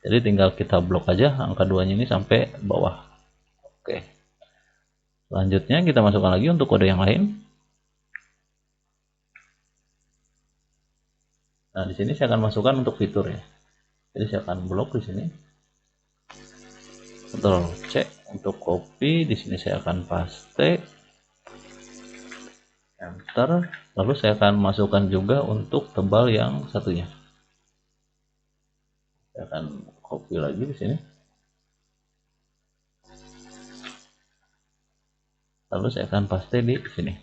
Jadi tinggal kita blok aja angka 2-nya ini sampai bawah. Oke. Selanjutnya kita masukkan lagi untuk kode yang lain. Nah, di sini saya akan masukkan untuk fitur ya. Jadi saya akan blok di sini. Ctrl C untuk copy, di sini saya akan paste. Enter. Lalu saya akan masukkan juga untuk tebal yang satunya. Saya akan copy lagi di sini. Lalu saya akan paste di sini.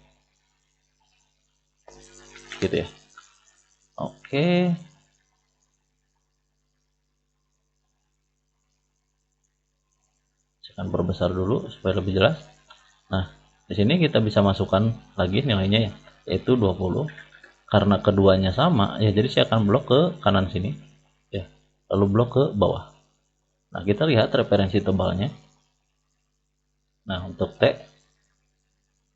Gitu ya. Oke. Saya akan perbesar dulu supaya lebih jelas. Nah, di sini kita bisa masukkan lagi nilainya ya, yaitu 20. Karena keduanya sama, ya jadi saya akan blok ke kanan sini. Ya, lalu blok ke bawah. Nah, kita lihat referensi tebalnya. Nah, untuk T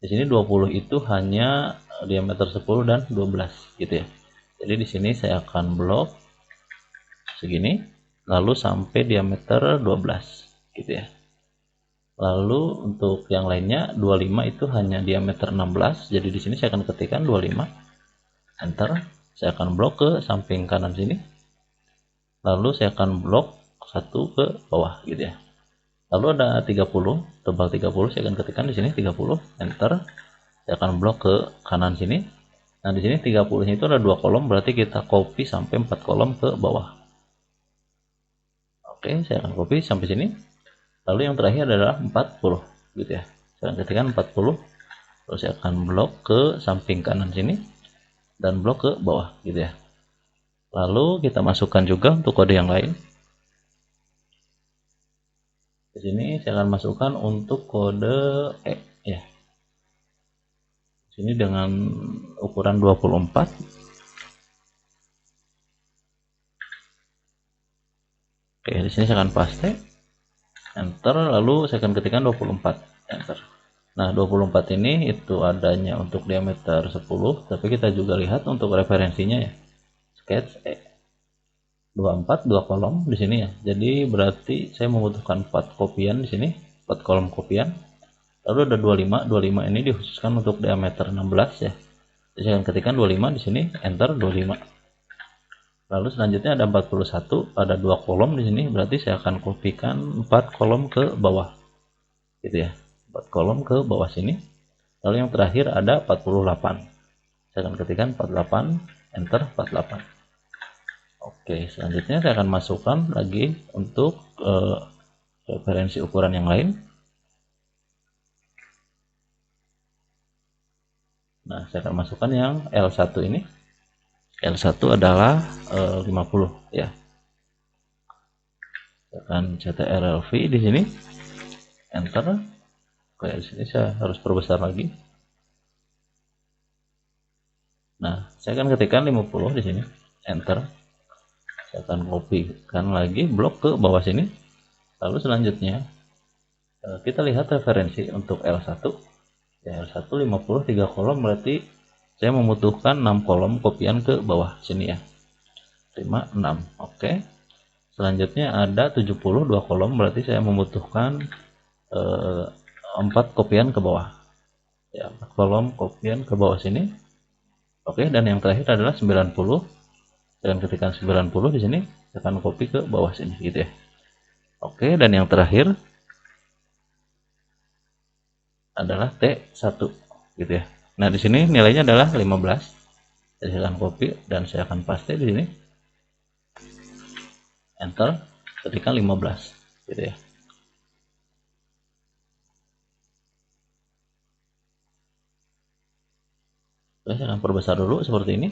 di sini 20 itu hanya diameter 10 dan 12 gitu ya. Jadi di sini saya akan blok segini lalu sampai diameter 12 gitu ya. Lalu untuk yang lainnya 25 itu hanya diameter 16. Jadi di sini saya akan ketikkan 25, enter. Saya akan blok ke samping kanan sini. Lalu saya akan blok satu ke bawah gitu ya. Lalu ada 30, tebal 30, saya akan ketikkan di sini 30, enter. Saya akan blok ke kanan sini. Nah, di sini 30 itu ada 2 kolom, berarti kita copy sampai 4 kolom ke bawah. Oke, saya akan copy sampai sini. Lalu yang terakhir adalah 40 gitu ya. Saya akan ketikkan 40. Lalu saya akan blok ke samping kanan sini dan blok ke bawah gitu ya. Lalu kita masukkan juga untuk kode yang lain. Di sini saya akan masukkan untuk kode E ya. Di sini dengan ukuran 24. Oke, di sini saya akan paste, enter, lalu saya akan ketikkan 24, enter. Nah, 24 ini itu adanya untuk diameter 10, tapi kita juga lihat untuk referensinya ya. Sketch E. 24 2 kolom di sini ya. Jadi berarti saya membutuhkan 4 kopian di sini, 4 kolom kopian. Lalu ada 25, 25 ini dikhususkan untuk diameter 16 ya. Jadi saya akan ketikkan 25 di sini, enter 25. Lalu selanjutnya ada 41, ada 2 kolom di sini, berarti saya akan kopikan 4 kolom ke bawah. Gitu ya. 4 kolom ke bawah sini. Lalu yang terakhir ada 48. Saya akan ketikkan 48, enter 48. Oke, selanjutnya saya akan masukkan lagi untuk referensi ukuran yang lain. Nah, saya akan masukkan yang L1 ini. L1 adalah 50 ya. Saya akan CTRL-V di sini. Enter. Oke, di sini saya harus perbesar lagi. Nah, saya akan ketikkan 50 di sini. Enter. Saya akan copy-kan lagi blok ke bawah sini. Lalu selanjutnya kita lihat referensi untuk L1. Ya, L1 53 kolom, berarti saya membutuhkan 6 kolom kopian ke bawah sini ya. 5 6. Oke. Selanjutnya ada 72 kolom, berarti saya membutuhkan 4 kopian ke bawah. Ya, 4 kolom kopian ke bawah sini. Oke, dan yang terakhir adalah 90. Dengan ketikkan 90 di sini, saya akan copy ke bawah sini gitu ya. Oke, dan yang terakhir adalah T1 gitu ya. Nah, di sini nilainya adalah 15. Jadi saya akan copy dan saya akan paste di sini. Enter, ketikkan 15 gitu ya. Oke, saya akan perbesar dulu seperti ini.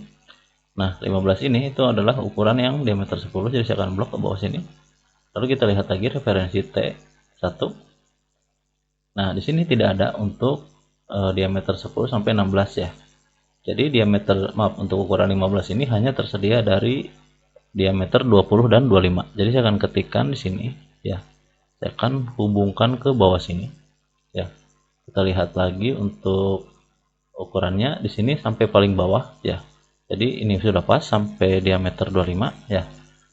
Nah, 15 ini itu adalah ukuran yang diameter 10, jadi saya akan blok ke bawah sini. Lalu kita lihat lagi referensi T1. Nah, di sini tidak ada untuk diameter 10 sampai 16 ya. Jadi diameter, maaf, untuk ukuran 15 ini hanya tersedia dari diameter 20 dan 25. Jadi saya akan ketikkan di sini ya. Saya akan hubungkan ke bawah sini ya. Kita lihat lagi untuk ukurannya di sini sampai paling bawah ya. Jadi ini sudah pas sampai diameter 25 ya.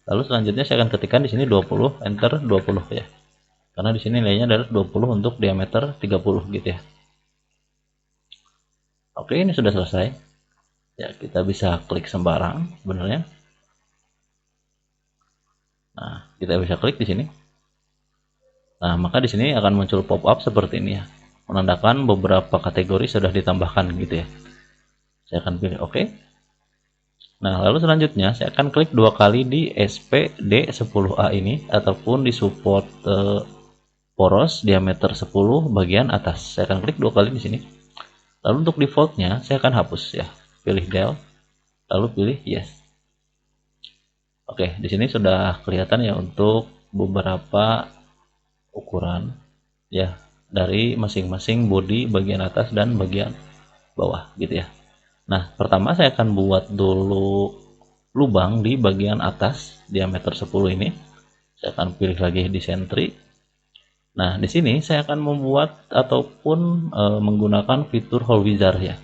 Lalu selanjutnya saya akan ketikkan di sini 20, enter 20 ya. Karena di sini nilainya adalah 20 untuk diameter 30 gitu ya. Oke, ini sudah selesai. Ya, kita bisa klik sembarang sebenarnya. Nah, kita bisa klik di sini. Nah, maka di sini akan muncul pop-up seperti ini ya. Menandakan beberapa kategori sudah ditambahkan gitu ya. Saya akan pilih OK. Nah, lalu selanjutnya saya akan klik dua kali di SPD10A ini ataupun di support poros diameter 10 bagian atas. Saya akan klik dua kali di sini. Lalu untuk defaultnya saya akan hapus ya. Pilih del, lalu pilih yes. Oke, di sini sudah kelihatan ya untuk beberapa ukuran ya dari masing-masing bodi bagian atas dan bagian bawah gitu ya. Nah, pertama saya akan buat dulu lubang di bagian atas diameter 10 ini. Saya akan pilih lagi di sentri. Nah, di sini saya akan membuat ataupun menggunakan fitur hole wizard ya.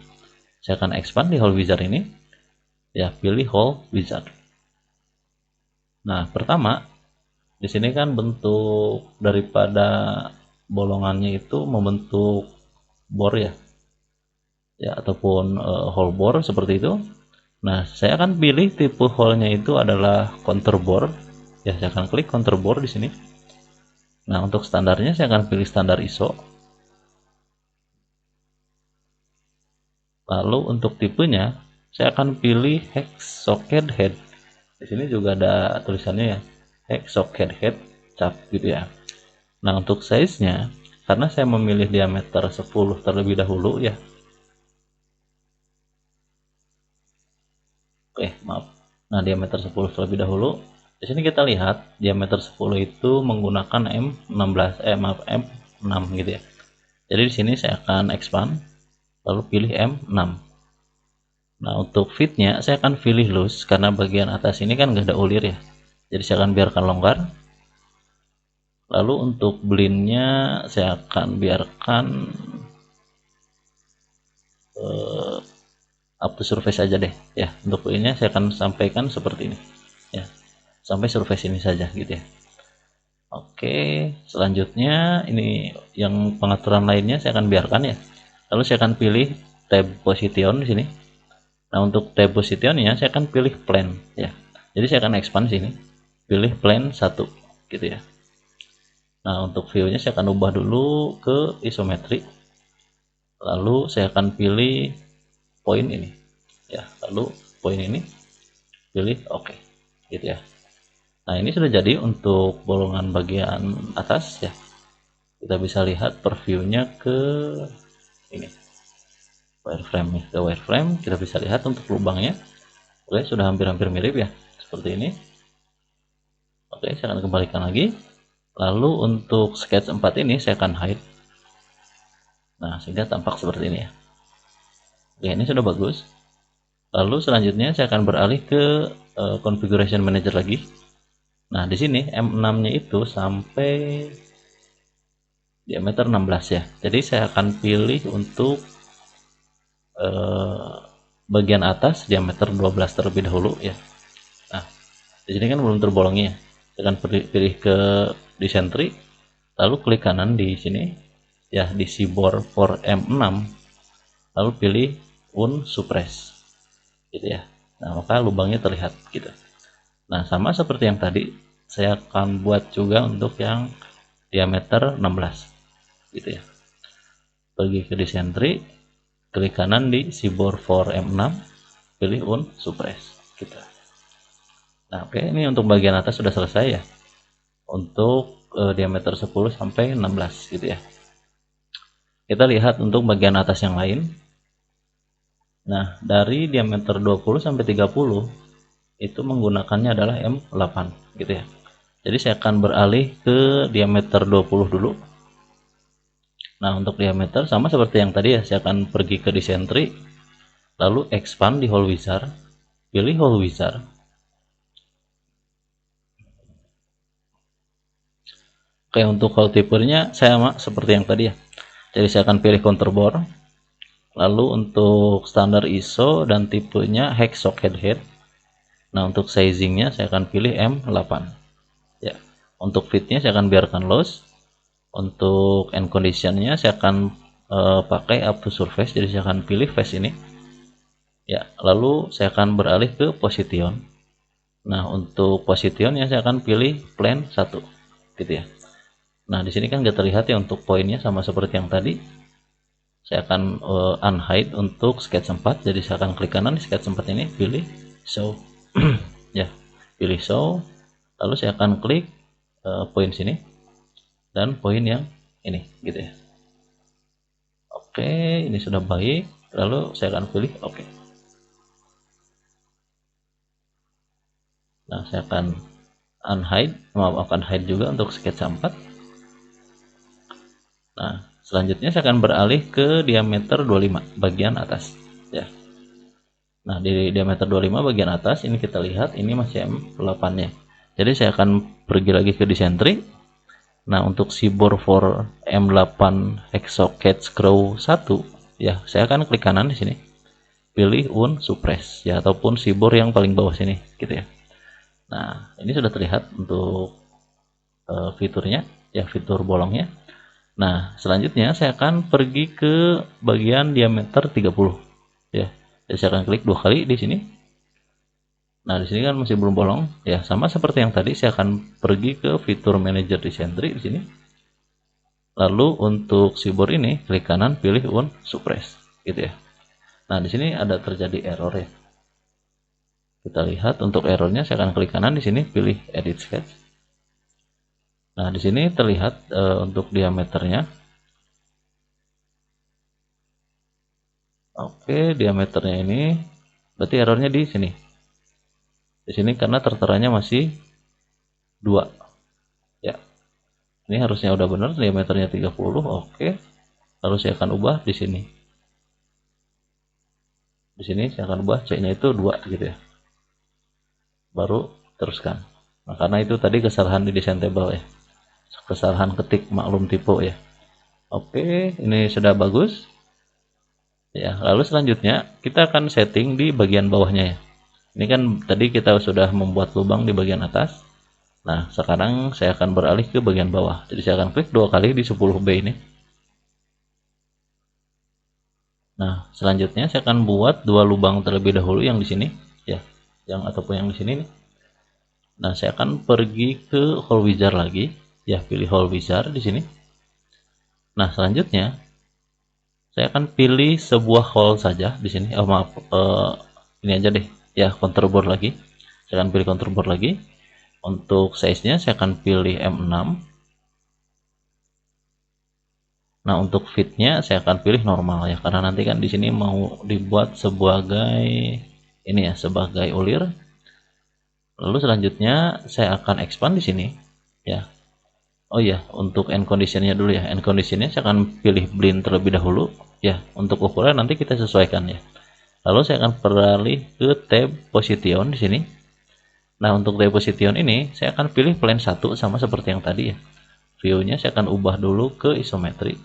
Saya akan expand di hole wizard ini. Ya, pilih hole wizard. Nah, pertama di sini kan bentuk daripada bolongannya itu membentuk bore ya. Ya, ataupun hole bore seperti itu. Nah, saya akan pilih tipe hole-nya itu adalah contour bore. Ya, saya akan klik contour bore di sini. Nah, untuk standarnya saya akan pilih standar ISO. Lalu untuk tipenya saya akan pilih hex socket head. Di sini juga ada tulisannya ya, hex socket head cap gitu ya. Nah, untuk size-nya karena saya memilih diameter 10 terlebih dahulu ya. Oke, maaf. Nah, diameter 10 terlebih dahulu. Di sini kita lihat diameter 10 itu menggunakan M16 M6 gitu ya. Jadi di sini saya akan expand lalu pilih M6. Nah, untuk fitnya saya akan pilih loose karena bagian atas ini kan nggak ada ulir ya. Jadi saya akan biarkan longgar. Lalu untuk blendnya saya akan biarkan up to surface aja deh ya. Untuk blendnya saya akan sampaikan seperti ini ya. Sampai surface ini saja gitu ya. Oke, selanjutnya ini yang pengaturan lainnya saya akan biarkan ya. Lalu saya akan pilih tab position di sini. Nah, untuk tab positionnya saya akan pilih plane ya. Jadi saya akan expand sini, pilih plane 1 gitu ya. Nah, untuk view-nya saya akan ubah dulu ke isometri. Lalu saya akan pilih point ini ya. Lalu point ini pilih OK gitu ya. Nah, ini sudah jadi untuk bolongan bagian atas ya. Kita bisa lihat previewnya ke ini wireframe ke wireframe. Kita bisa lihat untuk lubangnya. Oke, sudah hampir-hampir mirip ya seperti ini. Oke, saya akan kembalikan lagi. Lalu untuk sketch 4 ini saya akan hide. Nah, sehingga tampak seperti ini ya. Oke, ini sudah bagus. Lalu selanjutnya saya akan beralih ke configuration manager lagi. Nah, di sini M6-nya itu sampai diameter 16 ya. Jadi saya akan pilih untuk bagian atas diameter 12 terlebih dahulu ya. Nah, di sini kan belum terbolongi ya. Saya akan pilih ke di sentri, lalu klik kanan di sini ya di seaboard for M6, lalu pilih unsuppress gitu ya. Nah, maka lubangnya terlihat gitu. Nah, sama seperti yang tadi, saya akan buat juga untuk yang diameter 16 gitu ya. Pergi ke disentri, klik kanan di seaboard for M6, pilih unsuppress gitu. Nah, oke, ini untuk bagian atas sudah selesai ya. Untuk diameter 10 sampai 16 gitu ya. Kita lihat untuk bagian atas yang lain. Nah, dari diameter 20 sampai 30 itu menggunakannya adalah M8 gitu ya. Jadi saya akan beralih ke diameter 20 dulu. Nah, untuk diameter sama seperti yang tadi ya, saya akan pergi ke design tree, lalu expand di hole wizard, pilih hole wizard. Oke, untuk hole tipenya sama seperti yang tadi ya. Jadi saya akan pilih contour bore. Lalu untuk standar ISO dan tipenya hex socket head. Nah, untuk sizingnya saya akan pilih M8. Ya. Untuk fitnya saya akan biarkan loose. Untuk end conditionnya saya akan pakai up to surface, jadi saya akan pilih face ini. Ya, lalu saya akan beralih ke position. Nah, untuk positionnya saya akan pilih plane 1, gitu ya. Nah, di sini kan nggak terlihat ya untuk poinnya, sama seperti yang tadi. Saya akan unhide untuk sketch 4, jadi saya akan klik kanan di sketch 4 ini, pilih show. Ya, pilih show, lalu saya akan klik poin sini dan poin yang ini, gitu ya. Oke, ini sudah baik, lalu saya akan pilih oke. Nah, saya akan unhide, akan hide juga untuk sketch 4. Nah, selanjutnya saya akan beralih ke diameter 25 bagian atas ya. Nah, di diameter 25 bagian atas ini kita lihat ini masih M8 nya. Jadi saya akan pergi lagi ke design tree. Nah, untuk si bore for M8 hex socket screw 1 ya, saya akan klik kanan di sini. Pilih suppress ya, ataupun si bore yang paling bawah sini gitu ya. Nah, ini sudah terlihat untuk fiturnya ya, fitur bolongnya. Nah, selanjutnya saya akan pergi ke bagian diameter 30 ya. Jadi saya akan klik 2 kali di sini. Nah, di sini kan masih belum bolong ya, sama seperti yang tadi saya akan pergi ke fitur manager design tree di sini. Lalu untuk si bore ini klik kanan, pilih suppress gitu ya. Nah, di sini ada terjadi error ya. Kita lihat untuk errornya, saya akan klik kanan di sini, pilih edit sketch. Nah, di sini terlihat untuk diameternya. Oke, diameternya ini berarti errornya di sini. Di sini karena terteranya masih 2. Ya. Ini harusnya udah benar, diameternya 30. Oke. Lalu saya akan ubah di sini. Di sini saya akan ubah C-nya itu 2 gitu ya. Baru teruskan. Nah, karena itu tadi kesalahan di design table ya. Kesalahan ketik maklum tipe ya. Oke, ini sudah bagus. Ya, lalu selanjutnya kita akan setting di bagian bawahnya ya. Ini kan tadi kita sudah membuat lubang di bagian atas. Nah, sekarang saya akan beralih ke bagian bawah. Jadi saya akan klik 2 kali di 10B ini. Nah, selanjutnya saya akan buat 2 lubang terlebih dahulu yang di sini ya, ataupun yang di sini nih. Nah, saya akan pergi ke hole wizard lagi ya, pilih hole wizard di sini. Nah, selanjutnya saya akan pilih sebuah hole saja di sini. Oh, maaf, ini aja deh ya, contour bore lagi. Saya akan pilih contour bore lagi. Untuk size-nya saya akan pilih M6. Nah, untuk fit-nya saya akan pilih normal ya, karena nanti kan di sini mau dibuat sebagai ini ya, sebagai ulir. Lalu selanjutnya saya akan expand di sini ya. Oh iya, untuk end conditionnya dulu ya. End conditionnya saya akan pilih blend terlebih dahulu ya. Untuk ukuran nanti kita sesuaikan ya. Lalu saya akan beralih ke tab position di sini. Nah, untuk tab position ini saya akan pilih plane 1 sama seperti yang tadi ya. View-nya saya akan ubah dulu ke isometri.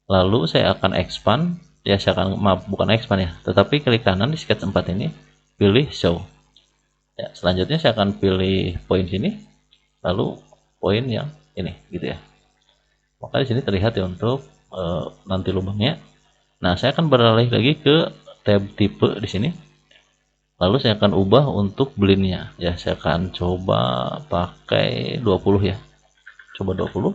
Lalu saya akan expand ya, saya akan, maaf, bukan expand ya, tetapi klik kanan di sketch 4 ini, pilih show. Ya, selanjutnya saya akan pilih poin sini, lalu poin yang ini gitu ya. Maka di sini terlihat ya untuk nanti lubangnya. Nah, saya akan beralih lagi ke tab tipe di sini. Lalu saya akan ubah untuk blendnya ya, saya akan coba pakai 20 ya. Coba 20.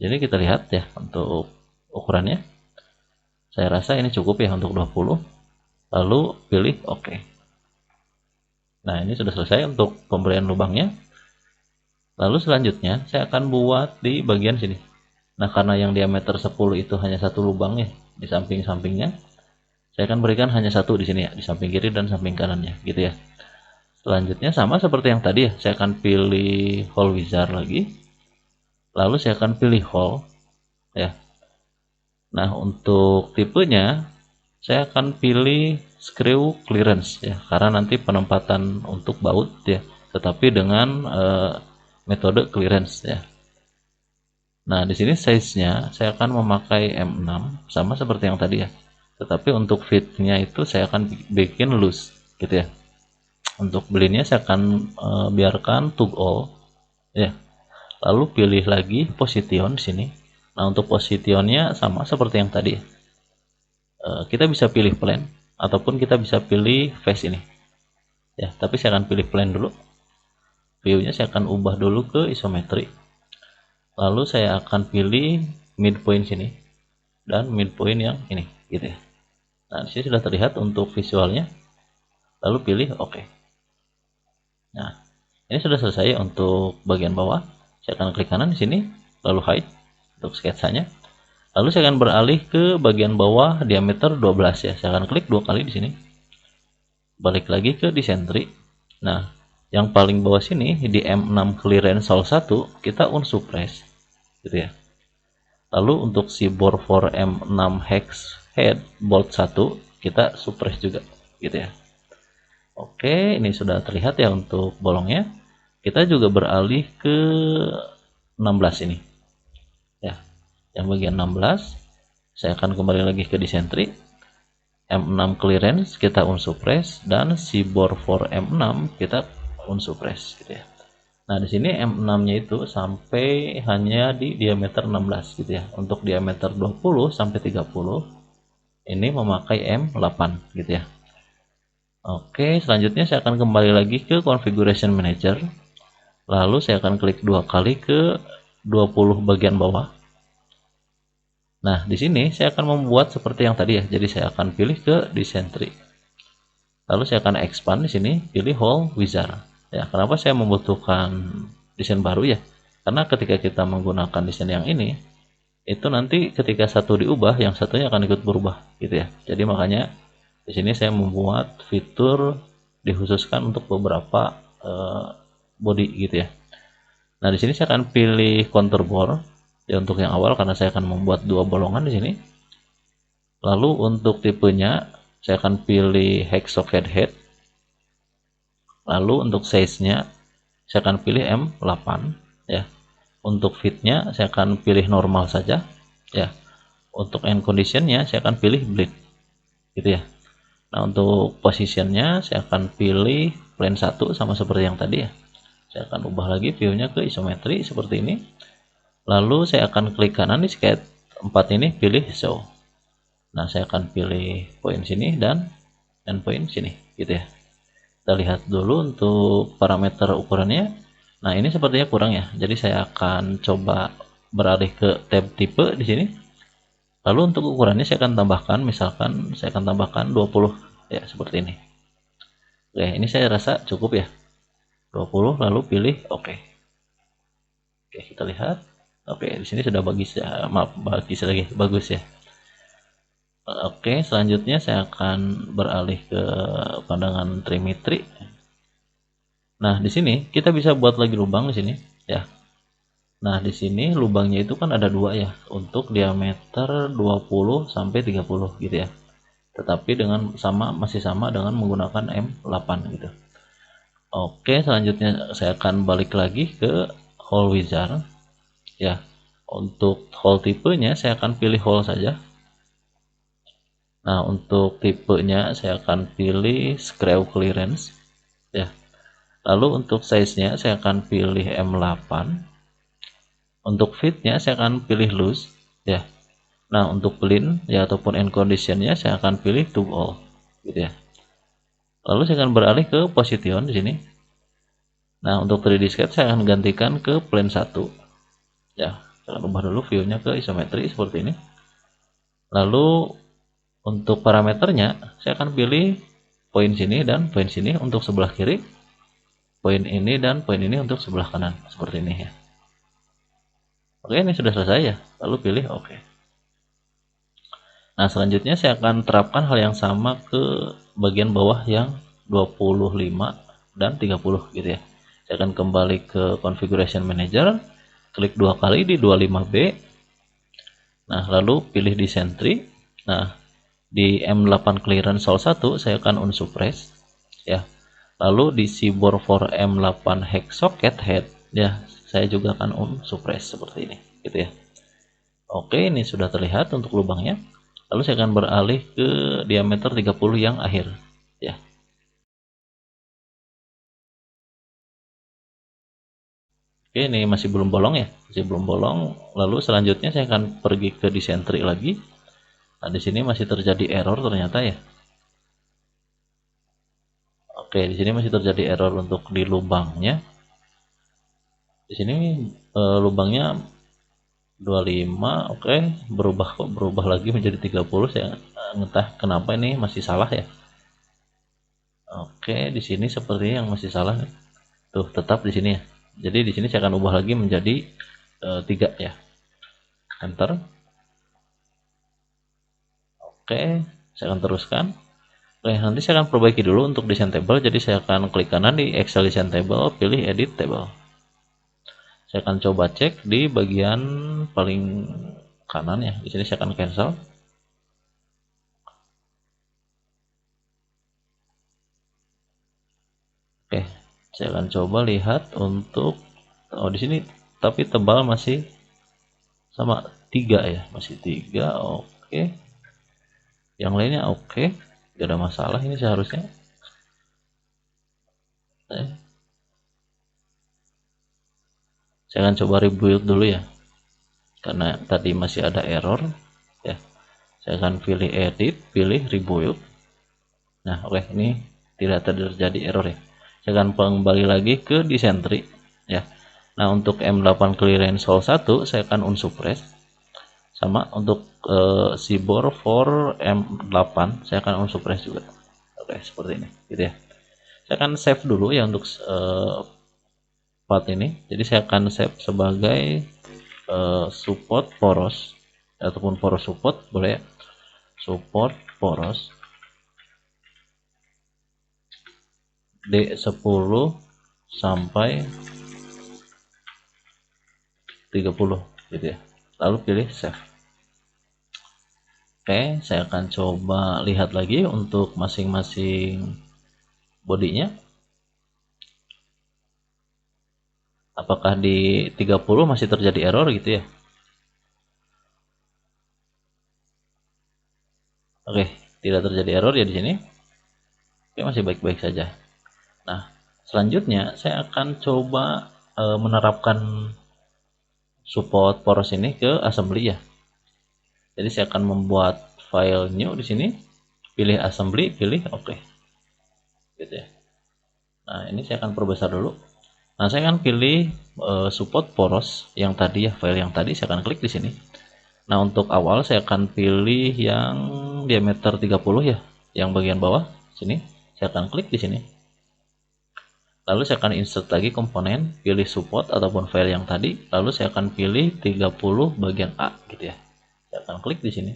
Jadi kita lihat ya untuk ukurannya. Saya rasa ini cukup ya untuk 20. Lalu pilih oke. Nah, ini sudah selesai untuk pemberian lubangnya. Lalu selanjutnya saya akan buat di bagian sini. Nah, karena yang diameter 10 itu hanya satu lubang ya di samping-sampingnya, saya akan berikan hanya satu di sini ya, di samping kiri dan samping kanannya gitu ya. Selanjutnya sama seperti yang tadi ya, saya akan pilih hole wizard lagi, lalu saya akan pilih hole ya. Nah, untuk tipenya saya akan pilih screw clearance ya, karena nanti penempatan untuk baut ya, tetapi dengan metode clearance ya. Nah, di sini size-nya saya akan memakai M6 sama seperti yang tadi ya. Tetapi untuk fit-nya itu saya akan bikin loose gitu ya. Untuk belinya saya akan biarkan tug all ya. Lalu pilih lagi position di sini. Nah, untuk positionnya sama seperti yang tadi ya. Kita bisa pilih plane ataupun kita bisa pilih face ini. Ya, tapi saya akan pilih plane dulu. View-nya saya akan ubah dulu ke isometri. Lalu saya akan pilih midpoint sini dan midpoint yang ini gitu ya. Nah, di sini sudah terlihat untuk visualnya. Lalu pilih OK. Nah, ini sudah selesai untuk bagian bawah. Saya akan klik kanan di sini, lalu hide untuk sketsanya. Lalu saya akan beralih ke bagian bawah diameter 12 ya. Saya akan klik 2 kali di sini. Balik lagi ke design tree. Nah, yang paling bawah sini di M6 clearance hole 1 kita unsuppress gitu ya. Lalu untuk si bore for M6 hex head bolt 1 kita suppress juga gitu ya. Oke, ini sudah terlihat ya untuk bolongnya. Kita juga beralih ke 16 ini ya. Yang bagian 16 saya akan kembali lagi ke design tree. M6 clearance kita unsuppress dan si bore for M6 kita unsuppress gitu ya. Nah, di sini M6-nya itu sampai hanya di diameter 16 gitu ya. Untuk diameter 20 sampai 30 ini memakai M8 gitu ya. Oke, selanjutnya saya akan kembali lagi ke configuration manager. Lalu saya akan klik 2 kali ke 20 bagian bawah. Nah, di sini saya akan membuat seperti yang tadi ya. Jadi saya akan pilih ke design tree. Lalu saya akan expand di sini, pilih hole wizard. Ya, kenapa saya membutuhkan desain baru ya? Karena ketika kita menggunakan desain yang ini, itu nanti ketika satu diubah, yang satunya akan ikut berubah, gitu ya. Jadi makanya di sini saya membuat fitur dikhususkan untuk beberapa body, gitu ya. Nah, di sini saya akan pilih contour bore ya untuk yang awal karena saya akan membuat 2 bolongan di sini. Lalu untuk tipenya saya akan pilih hex socket head. Lalu untuk size-nya saya akan pilih M8 ya. Untuk fit-nya saya akan pilih normal saja ya. Untuk end condition-nya saya akan pilih bleed gitu ya. Nah, untuk position-nya saya akan pilih plane 1 sama seperti yang tadi ya. Saya akan ubah lagi view-nya ke isometri seperti ini. Lalu saya akan klik kanan di sketch 4 ini, pilih show. Nah, saya akan pilih poin sini dan endpoint sini gitu ya. Kita lihat dulu untuk parameter ukurannya. Nah, ini sepertinya kurang ya. Jadi saya akan coba beralih ke tab tipe di sini. Lalu untuk ukurannya saya akan tambahkan, misalkan saya akan tambahkan 20 ya, seperti ini. Oke, ini saya rasa cukup ya. 20 lalu pilih OK. Oke, kita lihat. Oke, di sini sudah bagus ya. Maaf, bagus ya. Oke, selanjutnya saya akan beralih ke pandangan trimetri. Nah, di sini kita bisa buat lagi lubang di sini ya. Nah, di sini lubangnya itu kan ada 2 ya, untuk diameter 20 sampai 30 gitu ya. Tetapi dengan masih sama dengan menggunakan M8 gitu. Oke, selanjutnya saya akan balik lagi ke hole wizard ya. Untuk hole tipenya saya akan pilih hole saja. Nah, untuk tipenya saya akan pilih screw clearance ya. Lalu untuk size-nya saya akan pilih M8. Untuk fit-nya saya akan pilih loose ya. Nah, untuk clean ya ataupun end condition-nya saya akan pilih to all gitu ya. Lalu saya akan beralih ke position di sini. Nah, untuk 3D sketch saya akan gantikan ke plane 1 ya. Saya akan ubah dulu view-nya ke isometri seperti ini. Lalu untuk parameternya saya akan pilih poin sini dan poin sini untuk sebelah kiri, poin ini dan poin ini untuk sebelah kanan seperti ini ya. Oke, ini sudah selesai ya. Lalu pilih OK. Nah, selanjutnya saya akan terapkan hal yang sama ke bagian bawah yang 25 dan 30 gitu ya. Saya akan kembali ke configuration manager, klik 2 kali di 25B. Nah, lalu pilih di sentry. Nah, di M8 clearance sol 1 saya akan unsuppress ya. Lalu di keyboard for M8 hex socket head ya, saya juga akan unsuppress seperti ini gitu ya. Oke, ini sudah terlihat untuk lubangnya. Lalu saya akan beralih ke diameter 30 yang akhir ya. Oke, ini masih belum bolong ya, masih belum bolong. Lalu selanjutnya saya akan pergi ke disentry lagi. Nah, di sini masih terjadi error ternyata ya. Oke, di sini masih terjadi error untuk di lubangnya. Di sini lubangnya 25, oke, berubah lagi menjadi 30. Saya entah kenapa ini masih salah ya. Oke, di sini seperti yang masih salah. Tuh, tetap di sini ya. Jadi di sini saya akan ubah lagi menjadi 3 ya. Enter. Oke, saya akan teruskan. Oke, nanti saya akan perbaiki dulu untuk desain table. Jadi saya akan klik kanan di Excel desain table, pilih edit table. Saya akan coba cek di bagian paling kanan ya. Di sini saya akan cancel. Oke, saya akan coba lihat untuk di sini, tapi tebal masih sama 3 ya, masih 3. Oke. Yang lainnya oke. Tidak ada masalah ini seharusnya. Saya akan coba rebuild dulu ya. Karena tadi masih ada error ya. Saya akan pilih edit, pilih rebuild. Nah, oke, ini tidak terjadi error ya. Saya akan kembali lagi ke disentry ya. Nah, untuk M8 clearance sol 1 saya akan unsuppress. Sama untuk keyboard for M8 saya akan unsuppress juga. Oke, seperti ini gitu ya. Saya akan save dulu ya untuk part ini. Jadi saya akan save sebagai support poros ataupun poros support boleh ya. Support poros D10 sampai 30 gitu ya. Lalu pilih save. Oke, saya akan coba lihat lagi untuk masing-masing bodinya. Apakah di 30 masih terjadi error gitu ya? Oke, tidak terjadi error ya di sini. Oke, masih baik-baik saja. Nah, selanjutnya saya akan coba menerapkan support poros ini ke assembly ya. Jadi saya akan membuat file new di sini, pilih assembly, pilih oke. Gitu ya. Nah, ini saya akan perbesar dulu. Nah, saya akan pilih support poros yang tadi ya, file yang tadi saya akan klik di sini. Nah, untuk awal saya akan pilih yang diameter 30 ya, yang bagian bawah sini. Saya akan klik di sini. Lalu saya akan insert lagi komponen, pilih support ataupun file yang tadi, lalu saya akan pilih 30 bagian A gitu ya. Saya akan klik di sini.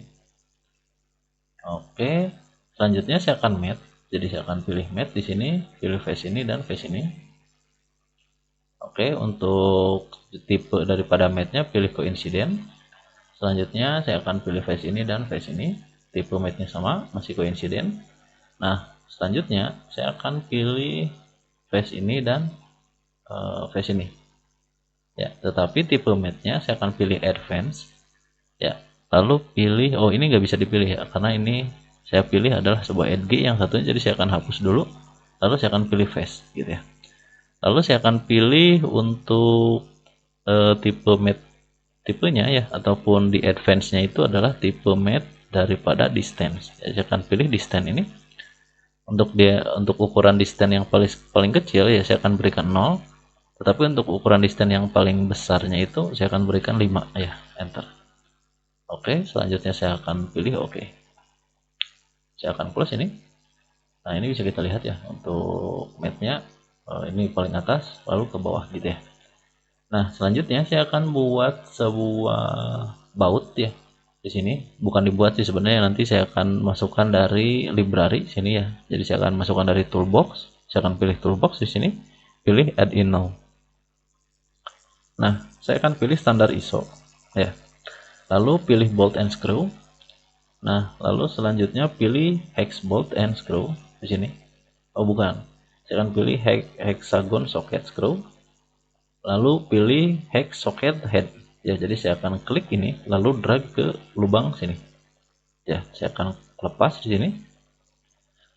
Oke, selanjutnya saya akan matte. Jadi saya akan pilih matte di sini, pilih face ini dan face ini. Oke, untuk tipe daripada matte-nya pilih coincident. Selanjutnya saya akan pilih face ini dan face ini. Tipe matte-nya sama, masih coincident. Nah, selanjutnya saya akan pilih face ini dan face ini. Ya, tetapi tipe matte-nya saya akan pilih advance. Ya, lalu pilih ini nggak bisa dipilih ya, karena ini saya pilih adalah sebuah edge yang satunya, jadi saya akan hapus dulu. Lalu saya akan pilih face gitu ya. Lalu saya akan pilih untuk tipe matte tipenya ya, ataupun di advance-nya itu adalah tipe matte daripada distance. Ya, saya akan pilih distance ini. Untuk ukuran distance yang paling kecil ya saya akan berikan 0. Tetapi untuk ukuran distance yang paling besarnya itu saya akan berikan 5 ya, enter. Oke, selanjutnya saya akan pilih oke. Saya akan close ini. Nah, ini bisa kita lihat ya untuk matte-nya ini paling atas lalu ke bawah gitu ya. Nah, selanjutnya saya akan buat sebuah baut ya. Di sini bukan dibuat sih sebenarnya, nanti saya akan masukkan dari library sini ya. Jadi saya akan masukkan dari toolbox, saya akan pilih toolbox di sini, pilih add in now. Nah, saya akan pilih standar ISO ya. Lalu pilih bolt and screw. Nah, lalu selanjutnya pilih hex bolt and screw di sini. Oh, bukan. Saya akan pilih hexagon socket screw. Lalu pilih hex socket head. Ya, jadi saya akan klik ini lalu drag ke lubang sini. Ya, saya akan lepas di sini.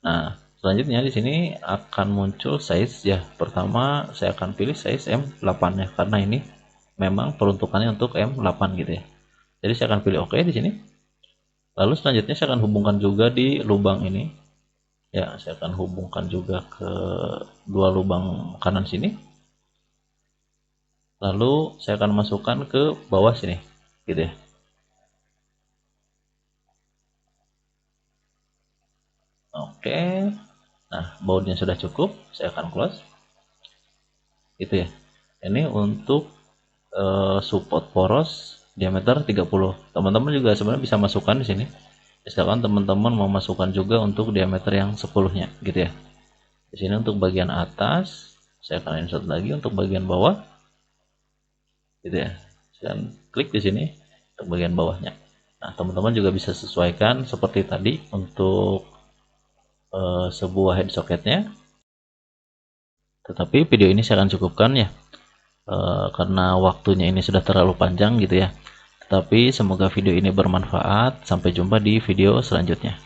Nah, selanjutnya di sini akan muncul size ya. Pertama saya akan pilih size M8 ya, karena ini memang peruntukannya untuk M8 gitu ya. Jadi saya akan pilih OK di sini. Lalu selanjutnya saya akan hubungkan juga di lubang ini. Ya, saya akan hubungkan juga ke dua lubang kanan sini. Lalu saya akan masukkan ke bawah sini, gitu ya. Oke. Nah, bautnya sudah cukup, saya akan close. Itu ya. Ini untuk support poros diameter 30. Teman-teman juga sebenarnya bisa masukkan di sini. Misalkan teman-teman mau masukkan juga untuk diameter yang 10-nya gitu ya. Di sini untuk bagian atas saya akan insert lagi, untuk bagian bawah gitu ya. Saya akan klik di sini untuk bagian bawahnya. Nah, teman-teman juga bisa sesuaikan seperti tadi untuk sebuah head socketnya. Tetapi video ini saya akan cukupkan ya. Karena waktunya ini sudah terlalu panjang gitu ya. Tapi semoga video ini bermanfaat. Sampai jumpa di video selanjutnya.